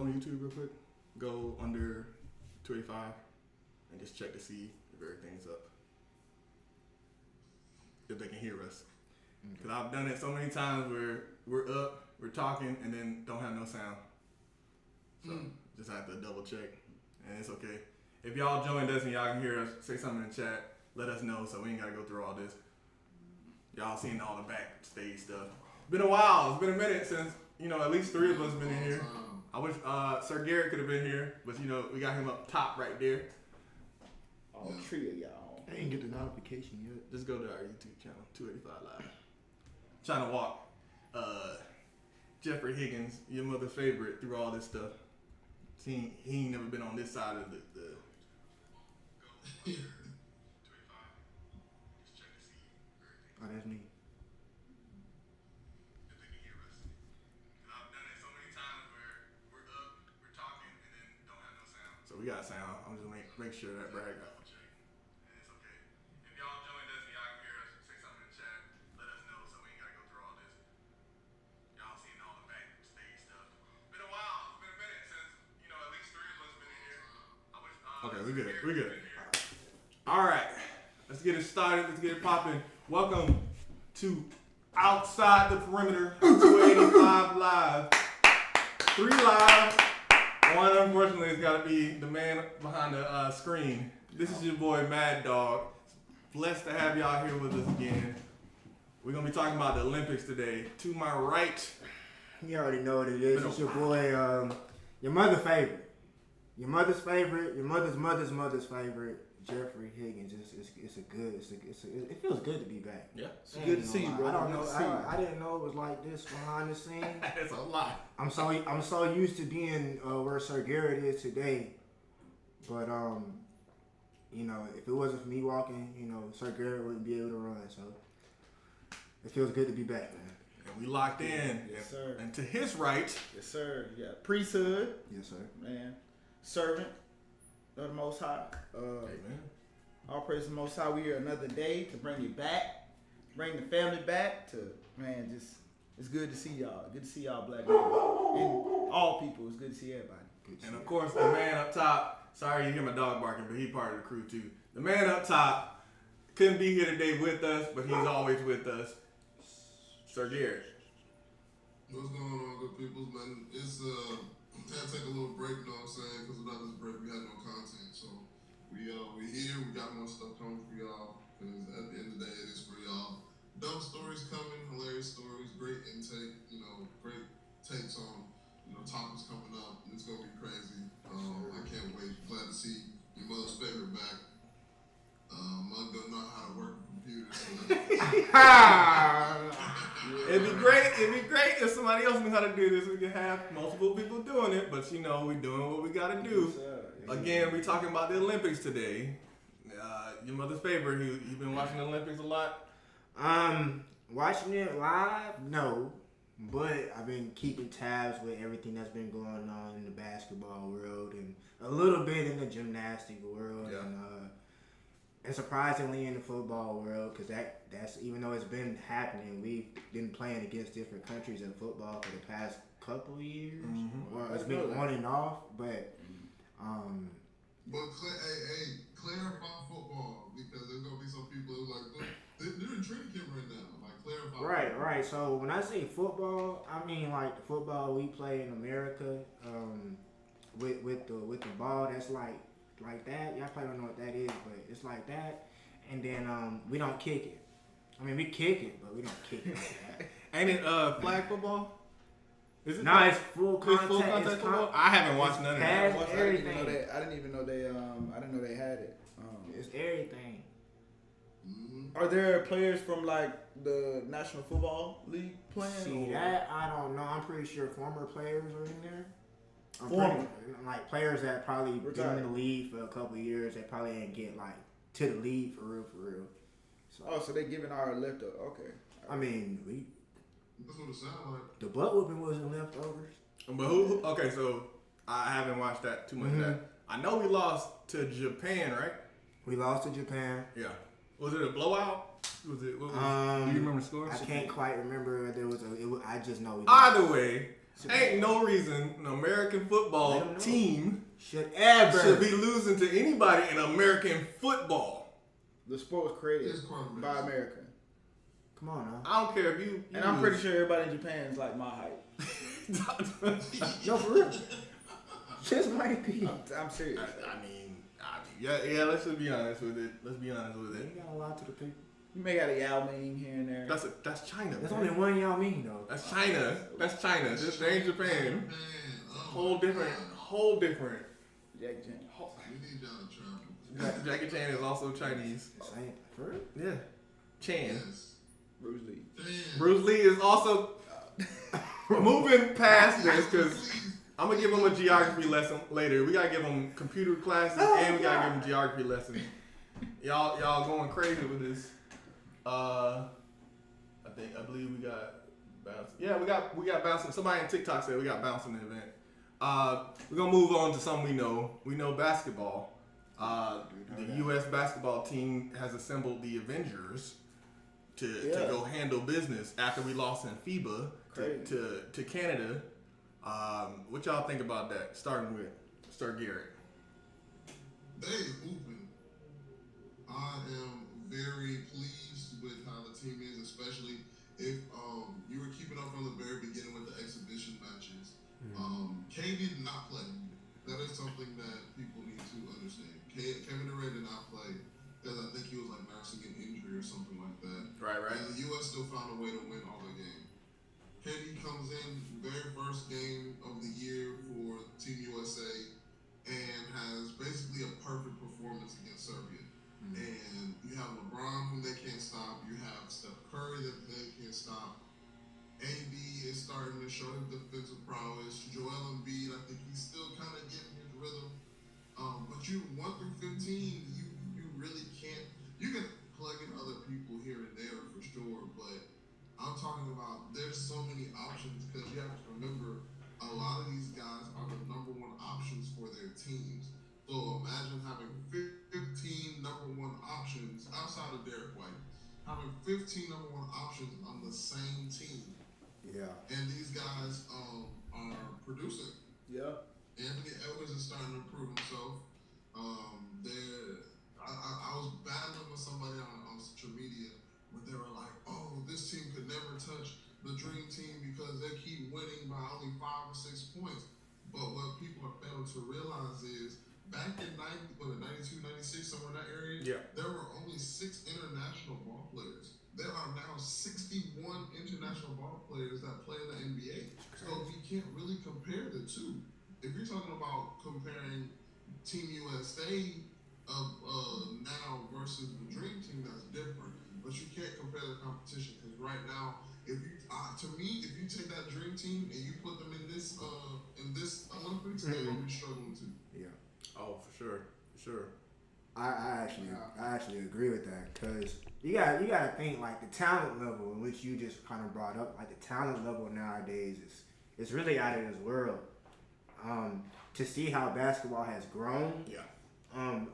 on YouTube real quick. Go under 285 and just check to see if everything's up. If they can hear us. Because I've done it so many times where we're up, we're talking, and then don't have no sound. So just have to double check, and it's okay. If y'all joined us and y'all can hear us, say something in the chat. Let us know so we ain't got to go through all this. Y'all seen all the backstage stuff. Been a while. It's been a minute since, at least 3 of us been in here. I wish Sir Garrett could have been here, but, we got him up top right there. All 3 of y'all. I ain't get the notification yet. Just go to our YouTube channel, 285 Live. Trying to walk Jeffrey Higgins, your mother's favorite, through all this stuff. He ain't never been on this side of the Oh, that's me. if they can hear us. And I've done it so many times where we're up, we're talking, and then don't have no sound. So we got sound. I'm just make sure that Brad got. And it's okay. If y'all joined us and y'all can hear us, say something in the chat. Let us know so we ain't gotta go through all this. Y'all seen all the backstage stuff. Been a while. It's been a minute since at least 3 of us been in here. I wish. Okay, we good. We good. All right. Let's get it started. Let's get it popping. Welcome to Outside the Perimeter 285 Live. 3 live. One, unfortunately, has got to be the man behind the screen. This is your boy, Mad Dog. Blessed to have y'all here with us again. We're going to be talking about the Olympics today. To my right. You already know what it is. It's your boy, your mother's favorite. Your mother's favorite, your mother's favorite, Jeffrey Higgins. It feels good to be back. Yeah. It's good to see you, bro. I don't know. I didn't know it was like this behind the scenes. It's a lot. I'm so used to being where Sir Garrett is today, but if it wasn't for me walking, Sir Garrett wouldn't be able to run. So it feels good to be back, man. And we locked in. Yes, sir. And to his right. Yes, sir. You got priesthood. Yes, sir. Man. Servant of the Most High. Amen. All praise to the Most High. We here another day to bring you back, bring the family back to, it's good to see y'all. Good to see y'all black people. And all people. It's good to see everybody. And of course, the man up top, sorry you hear my dog barking, but he's part of the crew too. The man up top couldn't be here today with us, but he's always with us. Sir Garrett. What's going on, good people? Man, it's had to take a little break, you know what I'm saying? Because without this break, we had no content. So we here, we got more stuff coming for y'all. Because at the end of the day, it is for y'all. Dumb stories coming, hilarious stories, great intake, great takes on, topics coming up. It's gonna be crazy. I can't wait. Glad to see your mother's favorite back. Mug don't know how to work a computer. So It'd be great if somebody else knew how to do this. We could have multiple people doing it, but we doing what we gotta do. Again, we talking about the Olympics today. Your mother's favorite. You been watching the Olympics a lot? Watching it live, no, but I've been keeping tabs with everything that's been going on in the basketball world and a little bit in the gymnastic world, yeah. and surprisingly in the football world, because that's even though it's been happening, we've been playing against different countries in football for the past couple of years. Mm-hmm. Well, it's been on and off, but clarify football, because there's gonna be some people who like, they're in training camp right now. Like, clarify. Right. So when I say football, I mean like the football we play in America, with the ball that's like that. Y'all probably don't know what that is, but it's like that. And then we don't kick it. I mean, we kick it, but we don't kick it like that. Ain't it flag football? Is it? No, it's full contact. Football? I haven't watched none of that. Pass, I everything. didn't even know they had it. It's everything. Mm-hmm. Are there players from like the National Football League playing? See that? I don't know. I'm pretty sure former players are in there. Like players that probably been in the league for a couple of years that probably ain't get like to the league for real. So they giving our lift up. Okay. I mean, That's what it sounds like. the butt whooping wasn't leftovers. But who? Okay, so I haven't watched that too much of that. I know we lost to Japan, right? We lost to Japan. Yeah. Was it a blowout? Was it? What was, do you remember the score? I can't quite remember. I just know. Either way, Ain't no reason an American football team should be losing to anybody in American football. The sport was created by America. Come on now. I don't care if you and I'm pretty sure everybody in Japan is like my height. No, for real. Just might be. I'm serious. I mean, yeah. Let's just be honest with it. You gotta lie to the people. You may got a Yao Ming here and there. That's China. There's man. only one Yao Ming though. That's China. They ain't Japan. Whole different. Jackie Chan. We need y'all to travel. Jackie Chan is also Chinese. Same. For real? Yeah. Chan. Yes. Bruce Lee. Damn. Bruce Lee is also moving past this because I'm gonna give him a geography lesson later. We gotta give him computer classes and we gotta give him geography lessons. Y'all going crazy with this. I believe we got bouncing. Yeah, we got bouncing. Somebody in TikTok said we got bouncing event. We're gonna move on to something we know. We know basketball. The U.S. basketball team has assembled the Avengers to go handle business after we lost in FIBA to Canada. What y'all think about that? Starting with Garrett. They hooping. I am very pleased with how the team is, especially if you were keeping up from the very beginning with the exhibition matches. KD did not play. That is something that people need to understand. Kevin Durant did not play because I think he was like nursing an injury or something like that. Right. And the U.S. still found a way to win all the game. KD comes in, very first game of the year for Team USA, and has basically a perfect performance against Serbia. And you have LeBron, who they can't stop. You have Steph Curry that they can't stop. AD is starting to show his defensive prowess. Joel Embiid, I think he's still kind of getting his rhythm. But you 1 through 15, you really can't. You can plug in other people here and there for sure, but I'm talking about there's so many options because you have to remember a lot of these guys are the number one options for their teams. So imagine having 15 number one options outside of Derek White, having 15 number one options on the same team. Yeah. And these guys are producing. Yeah. Anthony Edwards is starting to improve himself. I was battling with somebody on social media where they were like, "Oh, this team could never touch the Dream Team because they keep winning by only 5 or 6 points." But what people are failing to realize is back in 92, 96, somewhere in that area, there were only 6 international ball players. There are now 61 international ball players that play in the NBA. So you can't really compare the two. If you're talking about comparing Team USA now versus the Dream Team, that's different. But you can't compare the competition because right now, if you take that Dream Team and you put them in this Olympics, they're gonna be struggling too. Yeah. Oh, for sure. I actually agree with that because you gotta think like the talent level in which you just kind of brought up, like the talent level nowadays is really out of this world. To see how basketball has grown,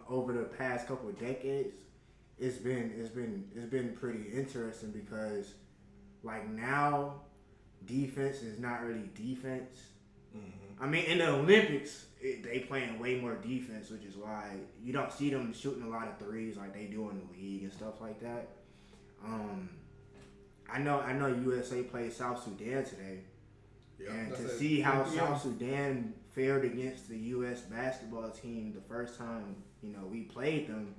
over the past couple of decades, it's been pretty interesting because like now defense is not really defense. I mean, in the Olympics, they playing way more defense, which is why you don't see them shooting a lot of threes like they do in the league and stuff like that. I know USA played South Sudan today, and to see how South Sudan fared against the U.S. basketball team the first time we played them,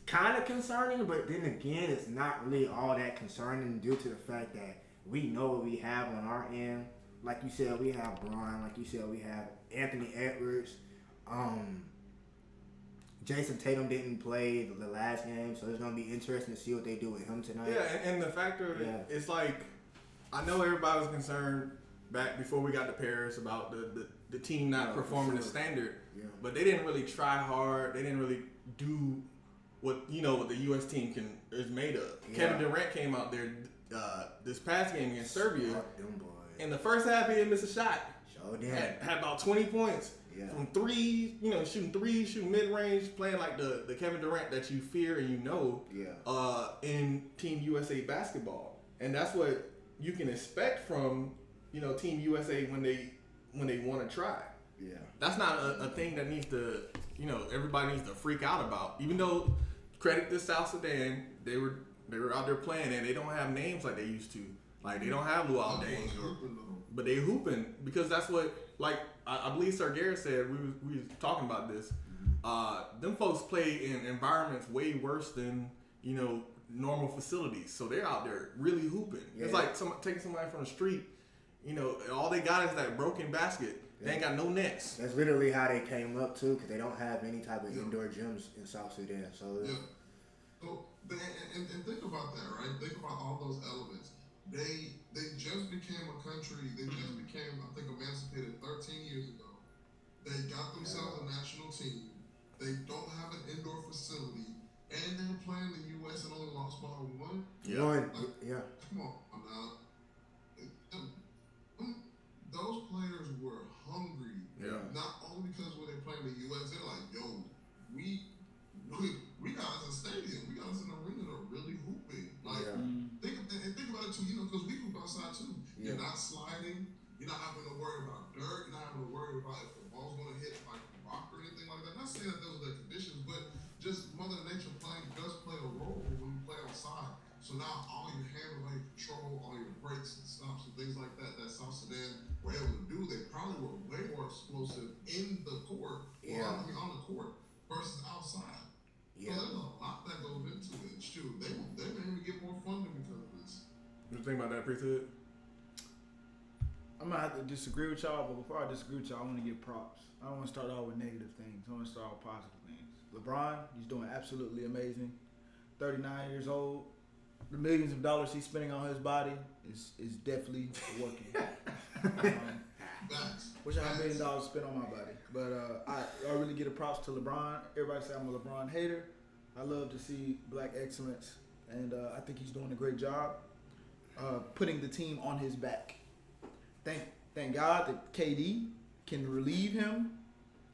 kind of concerning. But then again, it's not really all that concerning due to the fact that we know what we have on our end. Like you said, we have Bron. Like you said, we have Anthony Edwards. Jason Tatum didn't play the last game, so it's going to be interesting to see what they do with him tonight. Yeah, and the factor of it, it's like, I know everybody was concerned back before we got to Paris about the team not performing the standard, but they didn't really try hard. They didn't really do what the U.S. team is made of. Kevin Durant came out there this past game against Serbia. In the first half, he didn't miss a shot. Had about 20 points from threes, shooting threes, shooting mid-range, playing like the Kevin Durant that you fear and in Team USA basketball. And that's what you can expect from Team USA when they want to try. Yeah. That's not a thing that needs to, everybody needs to freak out about. Even though, credit to South Sudan, they were out there playing and they don't have names like they used to. Like they don't have Luau Deng, but they hooping because that's what, like I believe Sir Garrett said. We was talking about this. Them folks play in environments way worse than normal facilities, so they're out there really hooping. Yeah. It's like taking somebody from the street. All they got is that broken basket. They ain't got no nets. That's literally how they came up too, because they don't have any type of indoor gyms in South Sudan. So So and think about that, right? Think about all those elements. They just became a country. They just became, I think, emancipated 13 years ago. They got themselves a national team. They don't have an indoor facility, and they're playing the U.S. and only lost by one. Yeah. Come on now. Those players were hungry. Yeah. Not only because when they're playing the U.S., they're like, yo, we got us a stadium. We got us an arena that are really hooping. Like, think about it too, because we hoop outside too. Yeah. You're not sliding. You're not having to worry about dirt. You're not having to worry about if the ball's going to hit like a rock or anything like that. Not saying that those are the conditions, but just Mother Nature does play a role when you play outside. So now all your handling, control, all your breaks and stops and things like that South Sudan were able to do, they probably were way more explosive in the court, on the court versus outside. Yeah. So there's a lot that goes into it. Shoot, they may even get more funding because of this. What you think about that, Priesthood? I'm gonna have to disagree with y'all, but before I disagree with y'all, I want to give props. I don't want to start off with negative things. I want to start with positive things. LeBron, he's doing absolutely amazing. 39 years old. The millions of dollars he's spending on his body is definitely working. Wish I had $1 million spent on my body, but I really give a props to LeBron. Everybody say I'm a LeBron hater. I love to see black excellence, and I think he's doing a great job putting the team on his back. Thank God that KD can relieve him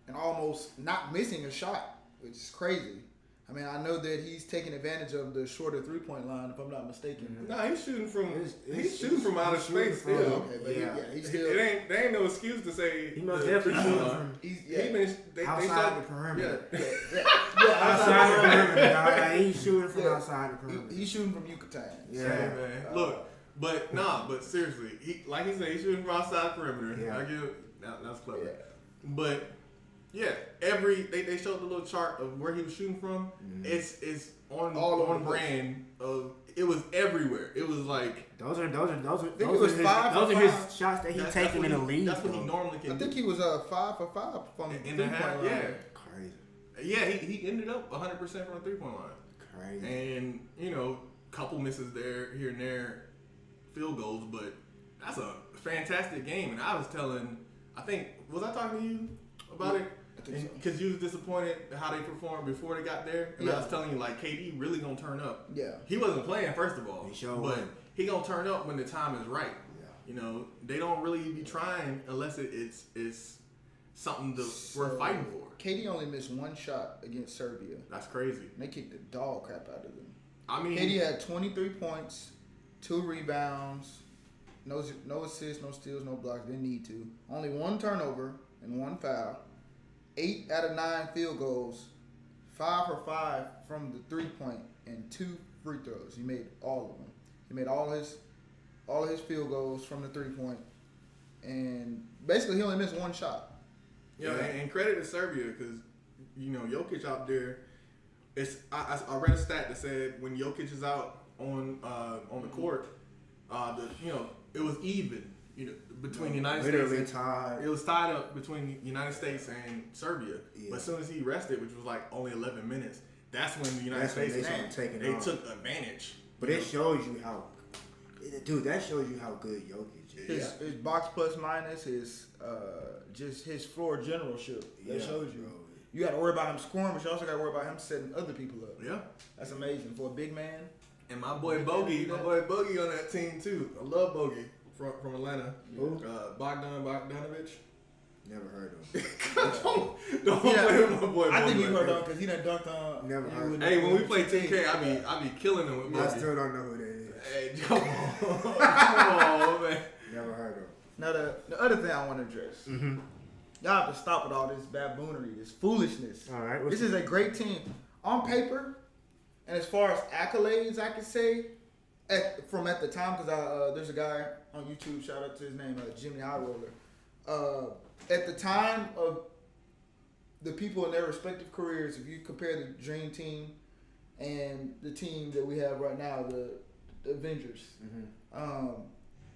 and almost not missing a shot, which is crazy. I mean, I know that he's taking advantage of the shorter 3-point line, if I'm not mistaken. No, he's shooting from outer space still. Okay, but he's still. There ain't no excuse to say he must definitely shooting from outside the perimeter. Outside the perimeter. He's shooting from outside the perimeter. He's shooting from Yucatan. Yeah, man. Look, but seriously, like he said, he's shooting from outside the perimeter. Yeah. I give that's clever. Yeah. But yeah, they showed the little chart of where he was shooting from. Mm-hmm. It's on brand. It was everywhere. It was like those are his shots that he's taking in the league. That's what he normally can. I think he was 5 for 5 from the 3-point line. Yeah, crazy. Yeah, he ended up 100% from the 3-point line. Crazy. And couple misses there, here and there, field goals, but that's a fantastic game. And I was talking to you about it? Because you was disappointed how they performed before they got there. And I was telling you, like, KD really going to turn up. Yeah. He wasn't playing, first of all. But he going to turn up when the time is right. Yeah. They don't really be trying unless it's something we're fighting for. KD only missed one shot against Serbia. That's crazy. And they kicked the dog crap out of them. I mean, KD had 23 points, 2 rebounds, no assists, no steals, no blocks. Didn't need to. Only 1 turnover and 1 foul. 8 out of 9 field goals, 5 for 5 from the 3-point, and 2 free throws. He made all of them. He made all his field goals from the 3-point, and basically he only missed 1 shot. Yeah, and credit to Serbia because Jokic out there. I read a stat that said when Jokic is out on the court, it was even. Between the United States, tied. It was tied up between the United States and Serbia. Yeah. But as soon as he rested, which was like only 11 minutes, that's when the United States took advantage. But it shows you how, dude. That shows you how good Jokic is. His box plus minus, his just his floor generalship. That shows you. Bro. You got to worry about him scoring, but you also got to worry about him setting other people up. Yeah, that's amazing for a big man. And my boy Bogey on that team too. I love Bogey. From Atlanta, Bogdanovich. Never heard of him. Don't play with my boy. I think you heard of him because he done dunked on. Never heard. Hey, when we play 2K, I be killing him with. I still don't know who that is. Hey, come on, man. Never heard of him. Now the other thing I want to address. Mm-hmm. Y'all have to stop with all this baboonery, this foolishness. All right. This is a great team on paper, and as far as accolades, I can say from at the time, because there's a guy on YouTube. Shout out to his name, Jimmy High Roller. At the time of the people in their respective careers, if you compare the Dream Team and the team that we have right now, the Avengers,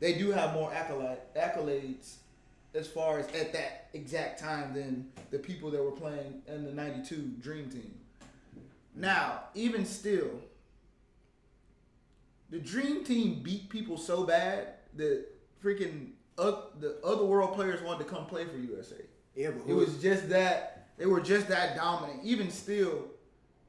they do have more accolades as far as at that exact time than the people that were playing in the 92 Dream Team. Now, even still, the Dream Team beat people so bad that freaking the other world players wanted to come play for USA. Yeah, but It was just that they were just that dominant. Even still,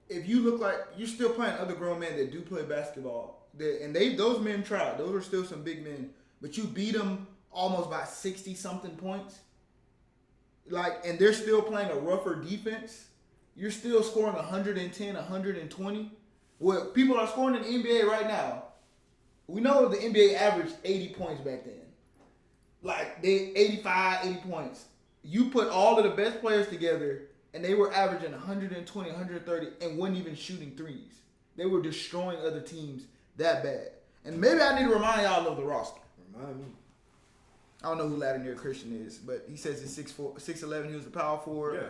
if you look like you're still playing other grown men that do play basketball, those men tried. Those were still some big men, but you beat them almost by 60 something points. And they're still playing a rougher defense. You're still scoring 110, 120. What people are scoring in the NBA right now, we know the NBA averaged 80 points back then. They 85, 80 points. You put all of the best players together, and they were averaging 120, 130, and wasn't even shooting threes. They were destroying other teams that bad. And maybe I need to remind y'all of the roster. Remind me. I don't know who Latimer Christian is, but he says he's 6'4", 6'11". He was a power forward. Yeah.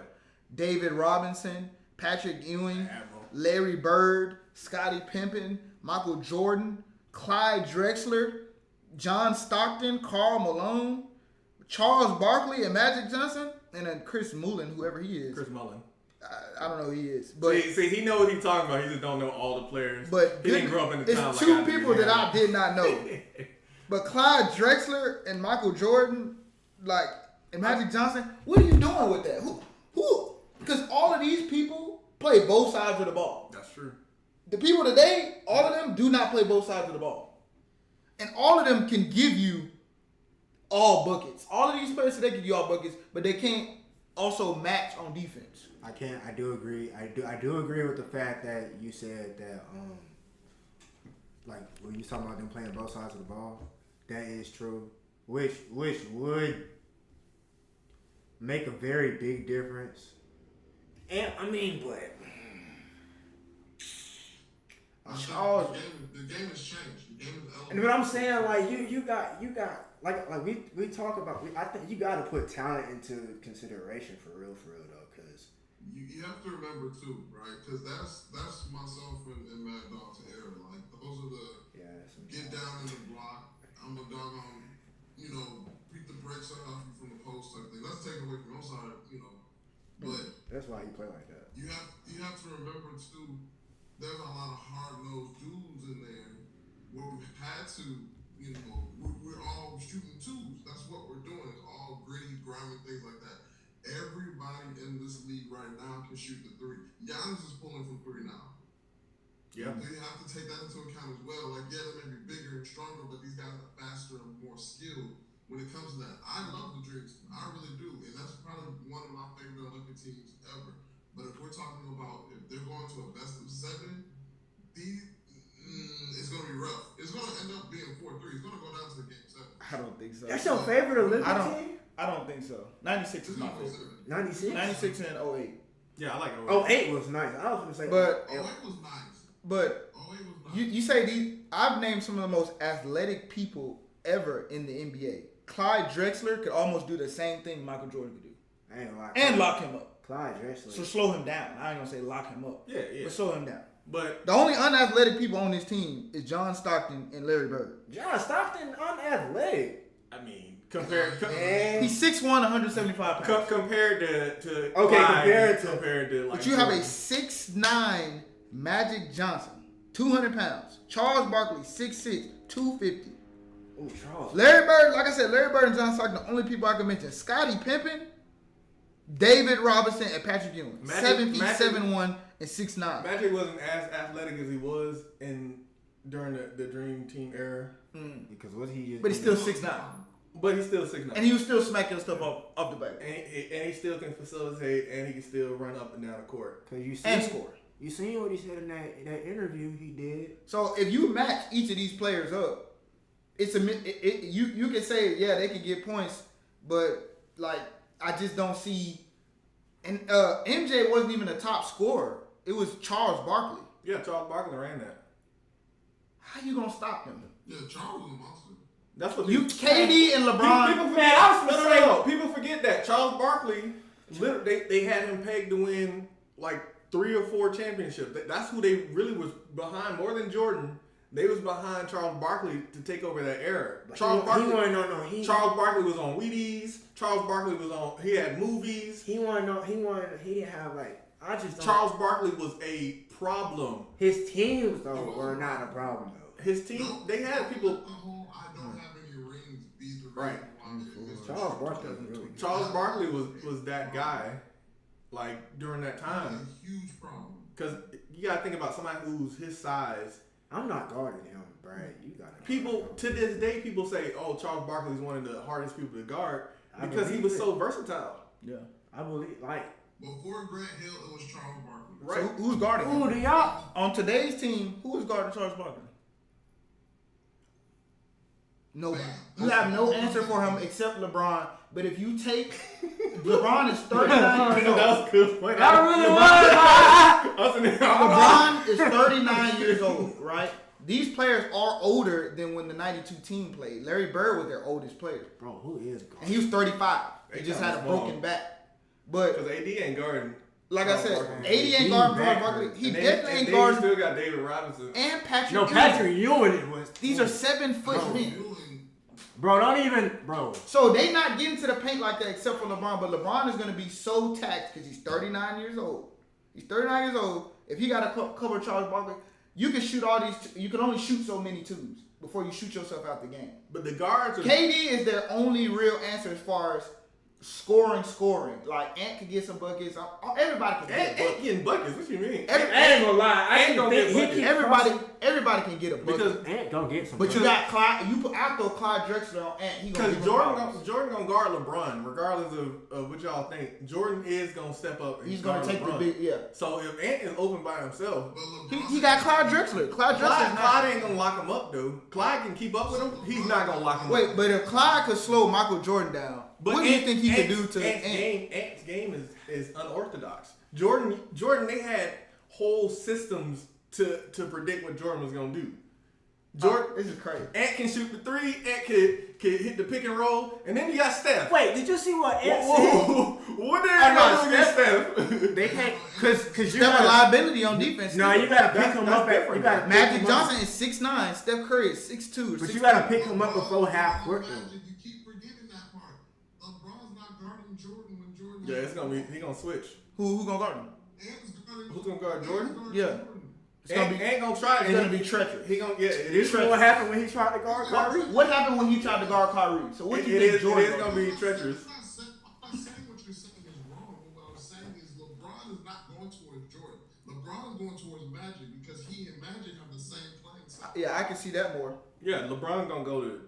David Robinson, Patrick Ewing, Admiral. Larry Bird, Scottie Pippen, Michael Jordan, Clyde Drexler, John Stockton, Karl Malone, Charles Barkley, and Magic Johnson, and then Chris Mullin, whoever he is. Chris Mullin. I don't know who he is, but See, he know what he's talking about. He just don't know all the players. but he didn't grow up in the town. it's like two I did. people that I did not know. But Clyde Drexler and Michael Jordan, and Magic Johnson, what are you doing with that? Who? Because all of these people play both sides of the ball. That's true. The people today, all of them do not play both sides of the ball. And all of them can give you all buckets. All of these players today can give you all buckets, but they can't also match on defense. I do agree. I do agree with the fact that you said that when you talking about them playing both sides of the ball, that is true. Which would make a very big difference. And but Charles, The game has changed. The game is elevated. and what I'm saying, you got we talk about. I think you got to put talent into consideration for real though, because You have to remember too, right? Because that's myself and Mad Dog's era. Those are the get down in the block. I'm a dog on, beat the brakes off you from the post type thing. Let's take away from your side, But that's why you play like that. you have to remember too. There's a lot of hard-nosed dudes in there where we've had to, we're all shooting twos. That's what we're doing. It's all gritty, grimy things like that. Everybody in this league right now can shoot the three. Giannis is pulling from three now. Yeah. So you have to take that into account as well. They may be bigger and stronger, but these guys are faster and more skilled when it comes to that. I love the Dreams. I really do. And that's probably one of my favorite Olympic teams ever. But if we're talking about if they're going to a best of 7, it's going to be rough. It's going to end up being 4-3. It's going to go down to the game 7. I don't think so. That's your favorite Olympic team? I don't think so. 96 is my favorite. 96? 96 and 08. Yeah, I like it. 08 was nice. I was going to say. But 08 was nice. But 08 was nice. you say these. I've named some of the most athletic people ever in the NBA. Clyde Drexler could almost do the same thing Michael Jordan could do, I ain't gonna lie. and lock him up. Clyde Drexler. So slow him down. I ain't gonna say lock him up. Yeah. But slow him down. But The only unathletic people on this team is John Stockton and Larry Bird. John Stockton unathletic. I mean, compared He's 6'1", 175 pounds. compared to Okay, Clyde, compared to But you have a 6'9" Magic Johnson, 200 pounds. Charles Barkley, 6'6", 250. Oh, Charles. Larry Bird, like I said, Larry Bird and John Stockton, the only people I can mention. Scottie Pippen, David Robinson, and Patrick Ewing. 7 feet, 7'1", and 6'9". Magic wasn't as athletic as he was during the Dream Team era. Because what he just. But he's still 6'9". But he's still 6'9". And he was still smacking stuff off the back. And he still can facilitate, and he can still run up and down the court. Cause you And seen, score. You seen what he said in that interview he did. So if you match each of these players up, you can say they can get points, but like I just don't see. And MJ wasn't even a top scorer. It was Charles Barkley. Yeah, Charles Barkley ran that. How you gonna stop him? Yeah, Charles was a monster. That's what KD and LeBron. People forget. People forget that Charles Barkley. Literally, they had him pegged to win like 3 or 4 championships. That's who they really was behind more than Jordan. They was behind Charles Barkley to take over that era. Charles Barkley was on Wheaties. Charles Barkley was on. He had movies. He didn't have like. I just don't. Charles Barkley was a problem. His teams though were not a problem though. His team, they had people. I don't have any rings. Be the Right. Charles Barkley was that guy, like during that time. A huge problem. Because you gotta think about somebody who's his size. I'm not guarding him, Brad. You got it. People to this day, people say, "Oh, Charles Barkley's one of the hardest people to guard because he was so versatile." Yeah, I believe like before Grant Hill, it was Charles Barkley. Right? So who's guarding him? who do y'all? On today's team, who is guarding Charles Barkley? Nobody. You have no answer for him except LeBron. But if you take LeBron is 39 years old. That was good. Wait, LeBron is 39 years old, right? These players are older than when the 92 team played. Larry Bird was their oldest player. Bro, who is guarding? And he was 35. He They just kinda had a small. broken back. But Because AD ain't guarding. like I said, Barkley. 80 ain't guarding Charles Barkley. He And definitely ain't they guarding. still got David Robinson. And Patrick No, Ewing. Patrick Ewing was. These are 7-foot men. Bro, don't even, bro. So they not getting to the paint like that except for LeBron. But LeBron is going to be so taxed because he's 39 years old. He's 39 years old. If he got to cover Charles Barkley, you can shoot all these. You can only shoot so many twos before you shoot yourself out the game. But the guards are. KD is their only real answer as far as scoring. Like Ant can get some buckets. Everybody can get a Ain't bucket. getting buckets. What you mean? Every- I ain't gonna lie. I Ain't ain't gonna think get he buckets. keep Everybody can get a bucket. Because Ant gonna get some. But you buckets. got Clyde. You put out throw Clyde Drexler on Ant. He gonna Because give him Jordan problems. gonna guard LeBron, regardless of what y'all think. Jordan is gonna step up. And He's gonna guard take LeBron. the big. Yeah. So if Ant is open by himself, He got Clyde Drexler. Clyde ain't gonna lock him up, though. Clyde can keep up with him. He's not gonna lock him up. Wait, but if Clyde could slow Michael Jordan down, what do you think he could do to Ant? Ant's game is unorthodox. Jordan, they had whole systems to predict what Jordan was gonna do. Jordan, This is crazy. Ant can shoot the 3. Ant can hit the pick and roll, and then you got Steph. Wait, did you see what Ant said? Whoa. What did they do against Steph? They can't, cause you Steph a gotta. liability on defense. No, too. you gotta pick That's him up. different. You gotta pick Magic him Johnson up. is 6'9". Steph Curry is 6'2". But 6'3". you gotta pick him up before half court. You keep forgetting that part. LeBron's not guarding Jordan when Jordan. Yeah, it's gonna be. He gonna switch. Who gonna guard him? Who's gonna guard Jordan? Yeah. It's gonna be. Ain't gonna try. It's gonna be treacherous. He gonna get. It This is is what happened when he tried to guard Kyrie. What happened when he tried to guard Kyrie? So what It do you think is Jordan? gonna be treacherous. I'm not saying what you're saying is wrong. What I'm saying is LeBron is not going towards Jordan. LeBron is going towards Magic because he and Magic have the same playing style. Yeah, I can see that more. Yeah, LeBron gonna go to.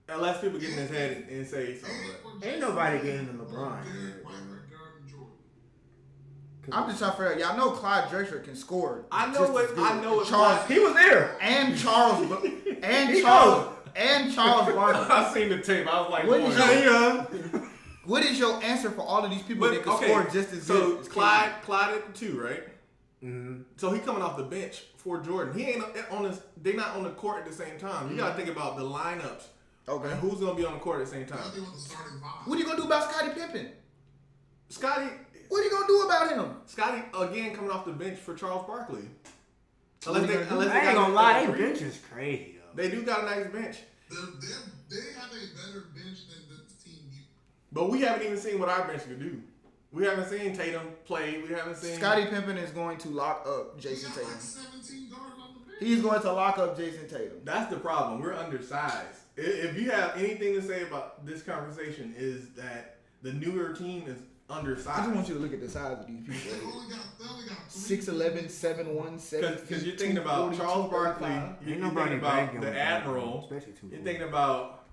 Unless people get in his head and say something. But Ain't nobody getting to LeBron. I'm just trying to figure out. Y'all know Clyde Drexler can score. I know just what as good. I know. What Charles He was there. and Charles He knows. Charles Barkley. I seen the tape. I was like, What boy. is What is your answer for all of these people that can score just as so good? as Clyde at the 2, right? Mm-hmm. So he coming off the bench for Jordan. He ain't on this. They not on the court at the same time. You gotta think about the lineups. Okay. And who's gonna be on the court at the same time? What are you gonna do about Scottie Pippen? Scotty What are you gonna do about him? again coming off the bench for Charles Barkley. What are you gonna do? I ain't gonna lie, they bench is crazy though. They do got a nice bench, They have a better bench than the team you. but we haven't even seen what our bench can do. We haven't seen Tatum play. We haven't seen Scottie Pippen is going to lock up Jason He got Tatum. like 17 guards on the bench. He's going to lock up Jason Tatum. That's the problem. We're undersized. If you have anything to say about this conversation, is that the newer team is undersized. I just want you to look at the size of these people. They only got 6'11", 7'1", 7 Because you're thinking about 240, Charles Barkley, 235. you're Ain't nobody thinking about banging the with Admiral, especially two. you're thinking about,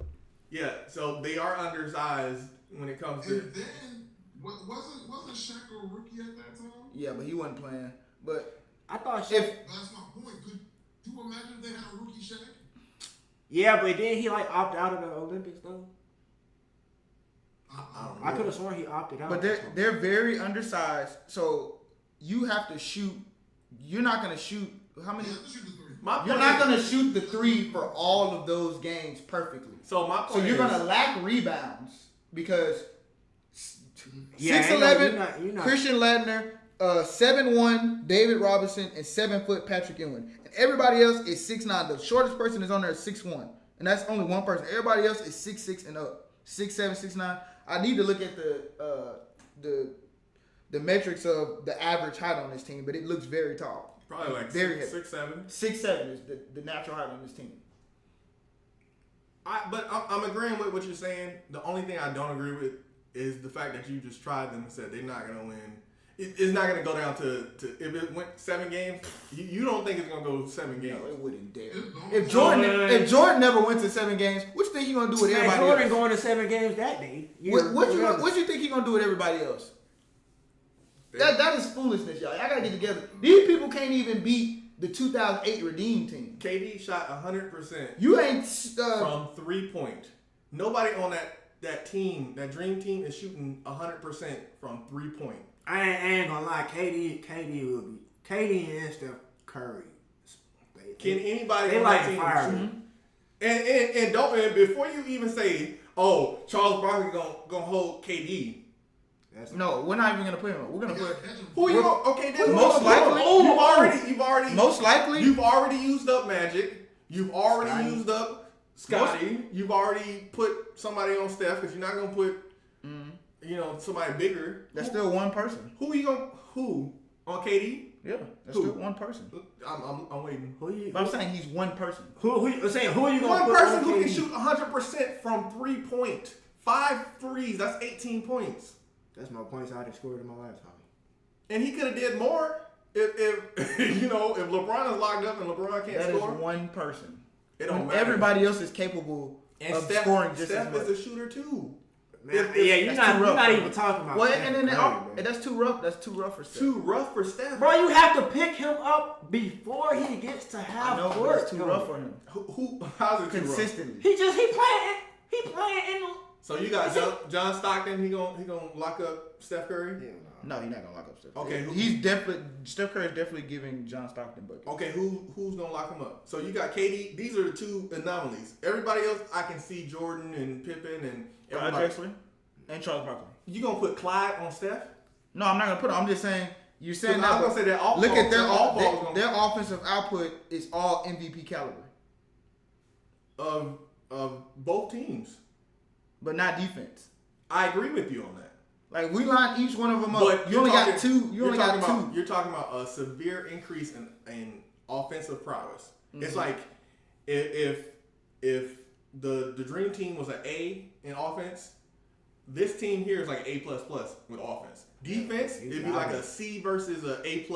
so they are undersized when it comes to. And then wasn't Shaq a rookie at that time? Yeah, but he wasn't playing. But I thought if That's my point. Could you imagine if they had a rookie Shaq? Yeah, but then he like opted out of the Olympics though. I could have sworn he opted out. But they're very undersized, so you have to shoot. You're not gonna shoot how many? You're not gonna shoot the three for all of those games perfectly. So you're gonna lack rebounds because Yeah, 6'11" you're not. Christian Ladner, 7'1" David Robinson, and 7 foot Patrick Ewing. And everybody else is 6'9". The shortest person is on there is 6'1", and that's only one person. Everybody else is 6'6" and up, 6'7", 6'9". I need to look at the metrics of the average height on this team, but it looks very tall. Probably like very 6'7". 6'7" is the natural height on this team. But I'm agreeing with what you're saying. The only thing I don't agree with is the fact that you just tried them and said they're not gonna win. It's not gonna go down to if it went 7 games. You don't think it's gonna go 7 games? No, it wouldn't dare. If Jordan never went to 7 games, what you think he gonna do with everybody Jordan else? going to 7 games that day. What you think he gonna do with everybody else? That is foolishness, y'all. I gotta get together. These people can't even beat the 2008 Redeem team. KD shot 100%. You ain't from 3-point. Nobody on that team, that dream team, is shooting 100% from 3-point. I ain't gonna lie, KD will be KD and Steph Curry. Can anybody they on like that team fire? And before you even say, oh, Charles Barkley gonna hold KD. No, we're not even gonna put him on. We're gonna put who you going? Okay, then most likely you've already used up Magic. You've already used up Scotty. You've already put somebody on Steph because you're not gonna put somebody bigger. That's still one person. Who on KD? Yeah, that's still one person. I'm waiting. But I'm saying he's one person. Who are you gonna one put person on who KD? can shoot 100% from 3-point. 5 threes. That's 18 points. That's my points I just scored in my lifetime. And he could have did more if if LeBron is locked up and LeBron can't score. That is one person. It don't matter. Everybody else is capable of scoring just as much. Steph is a shooter too. You're not even talking about. Well, Steph and that's too rough. That's too rough for Steph. Too rough for Steph. Bro, you have to pick him up before he gets to have court. It's too rough for him. How's it consistently? He playing in. So you got John Stockton. He gonna lock up Steph Curry? Yeah, no, he's not gonna lock up Steph. Okay, Steph Curry is definitely giving John Stockton buckets. Okay, who's gonna lock him up? So you got KD. These are the two anomalies. Everybody else, I can see Jordan and Pippen and everybody. Drexler and Charles Barkley. You gonna put Clyde on Steph? No, I'm not gonna put him. I'm just saying. You're saying that. I'm gonna say that. Look at their offensive output is all MVP caliber of both teams, but not defense. I agree with you on that. Like we line each one of them up. But you only got two. You only got two. You're talking about a severe increase in offensive prowess. Mm-hmm. It's like if the dream team was an A in offense, this team here is like A++ with offense. Defense, it'd be like a C versus a A+,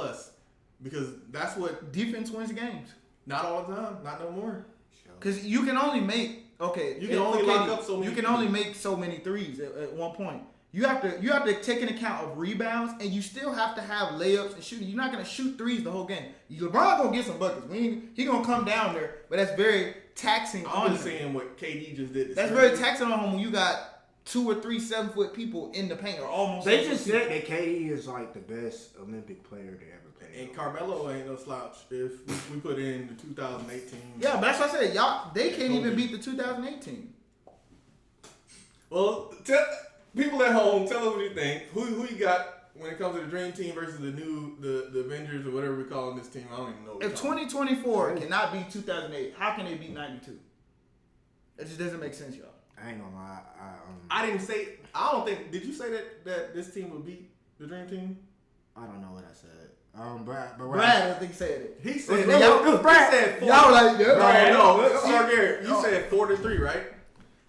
because that's what defense wins games. Not all the time, not no more. Because you can only make you can only lock up so many. You can only make so many threes at one point. You have to take into account of rebounds, and you still have to have layups and shooting. You're not gonna shoot threes the whole game. LeBron gonna get some buckets. He gonna come down there, but that's very taxing on him. I'm just saying what KD just did. That's very taxing on him when you got 2 or 3 7-foot people in the paint or almost. They just said that KD is like the best Olympic player to ever play. And Carmelo ain't no slouch. If we put in the 2018. Yeah, but that's what I said. They can't even beat the 2018. Well, people at home, tell us what you think. Who you got when it comes to the Dream Team versus the Avengers or whatever we're calling this team? I don't even know. If 2024 cannot beat 2008, how can they beat 92? It just doesn't make sense, y'all. I ain't gonna lie. I didn't say. I don't think. Did you say that this team would beat the Dream Team? I don't know what I said. Brad, I think said it. He said it was Brad. He said 4. Y'all like, yeah. Brad, no, Garrett, you said 4-3, right?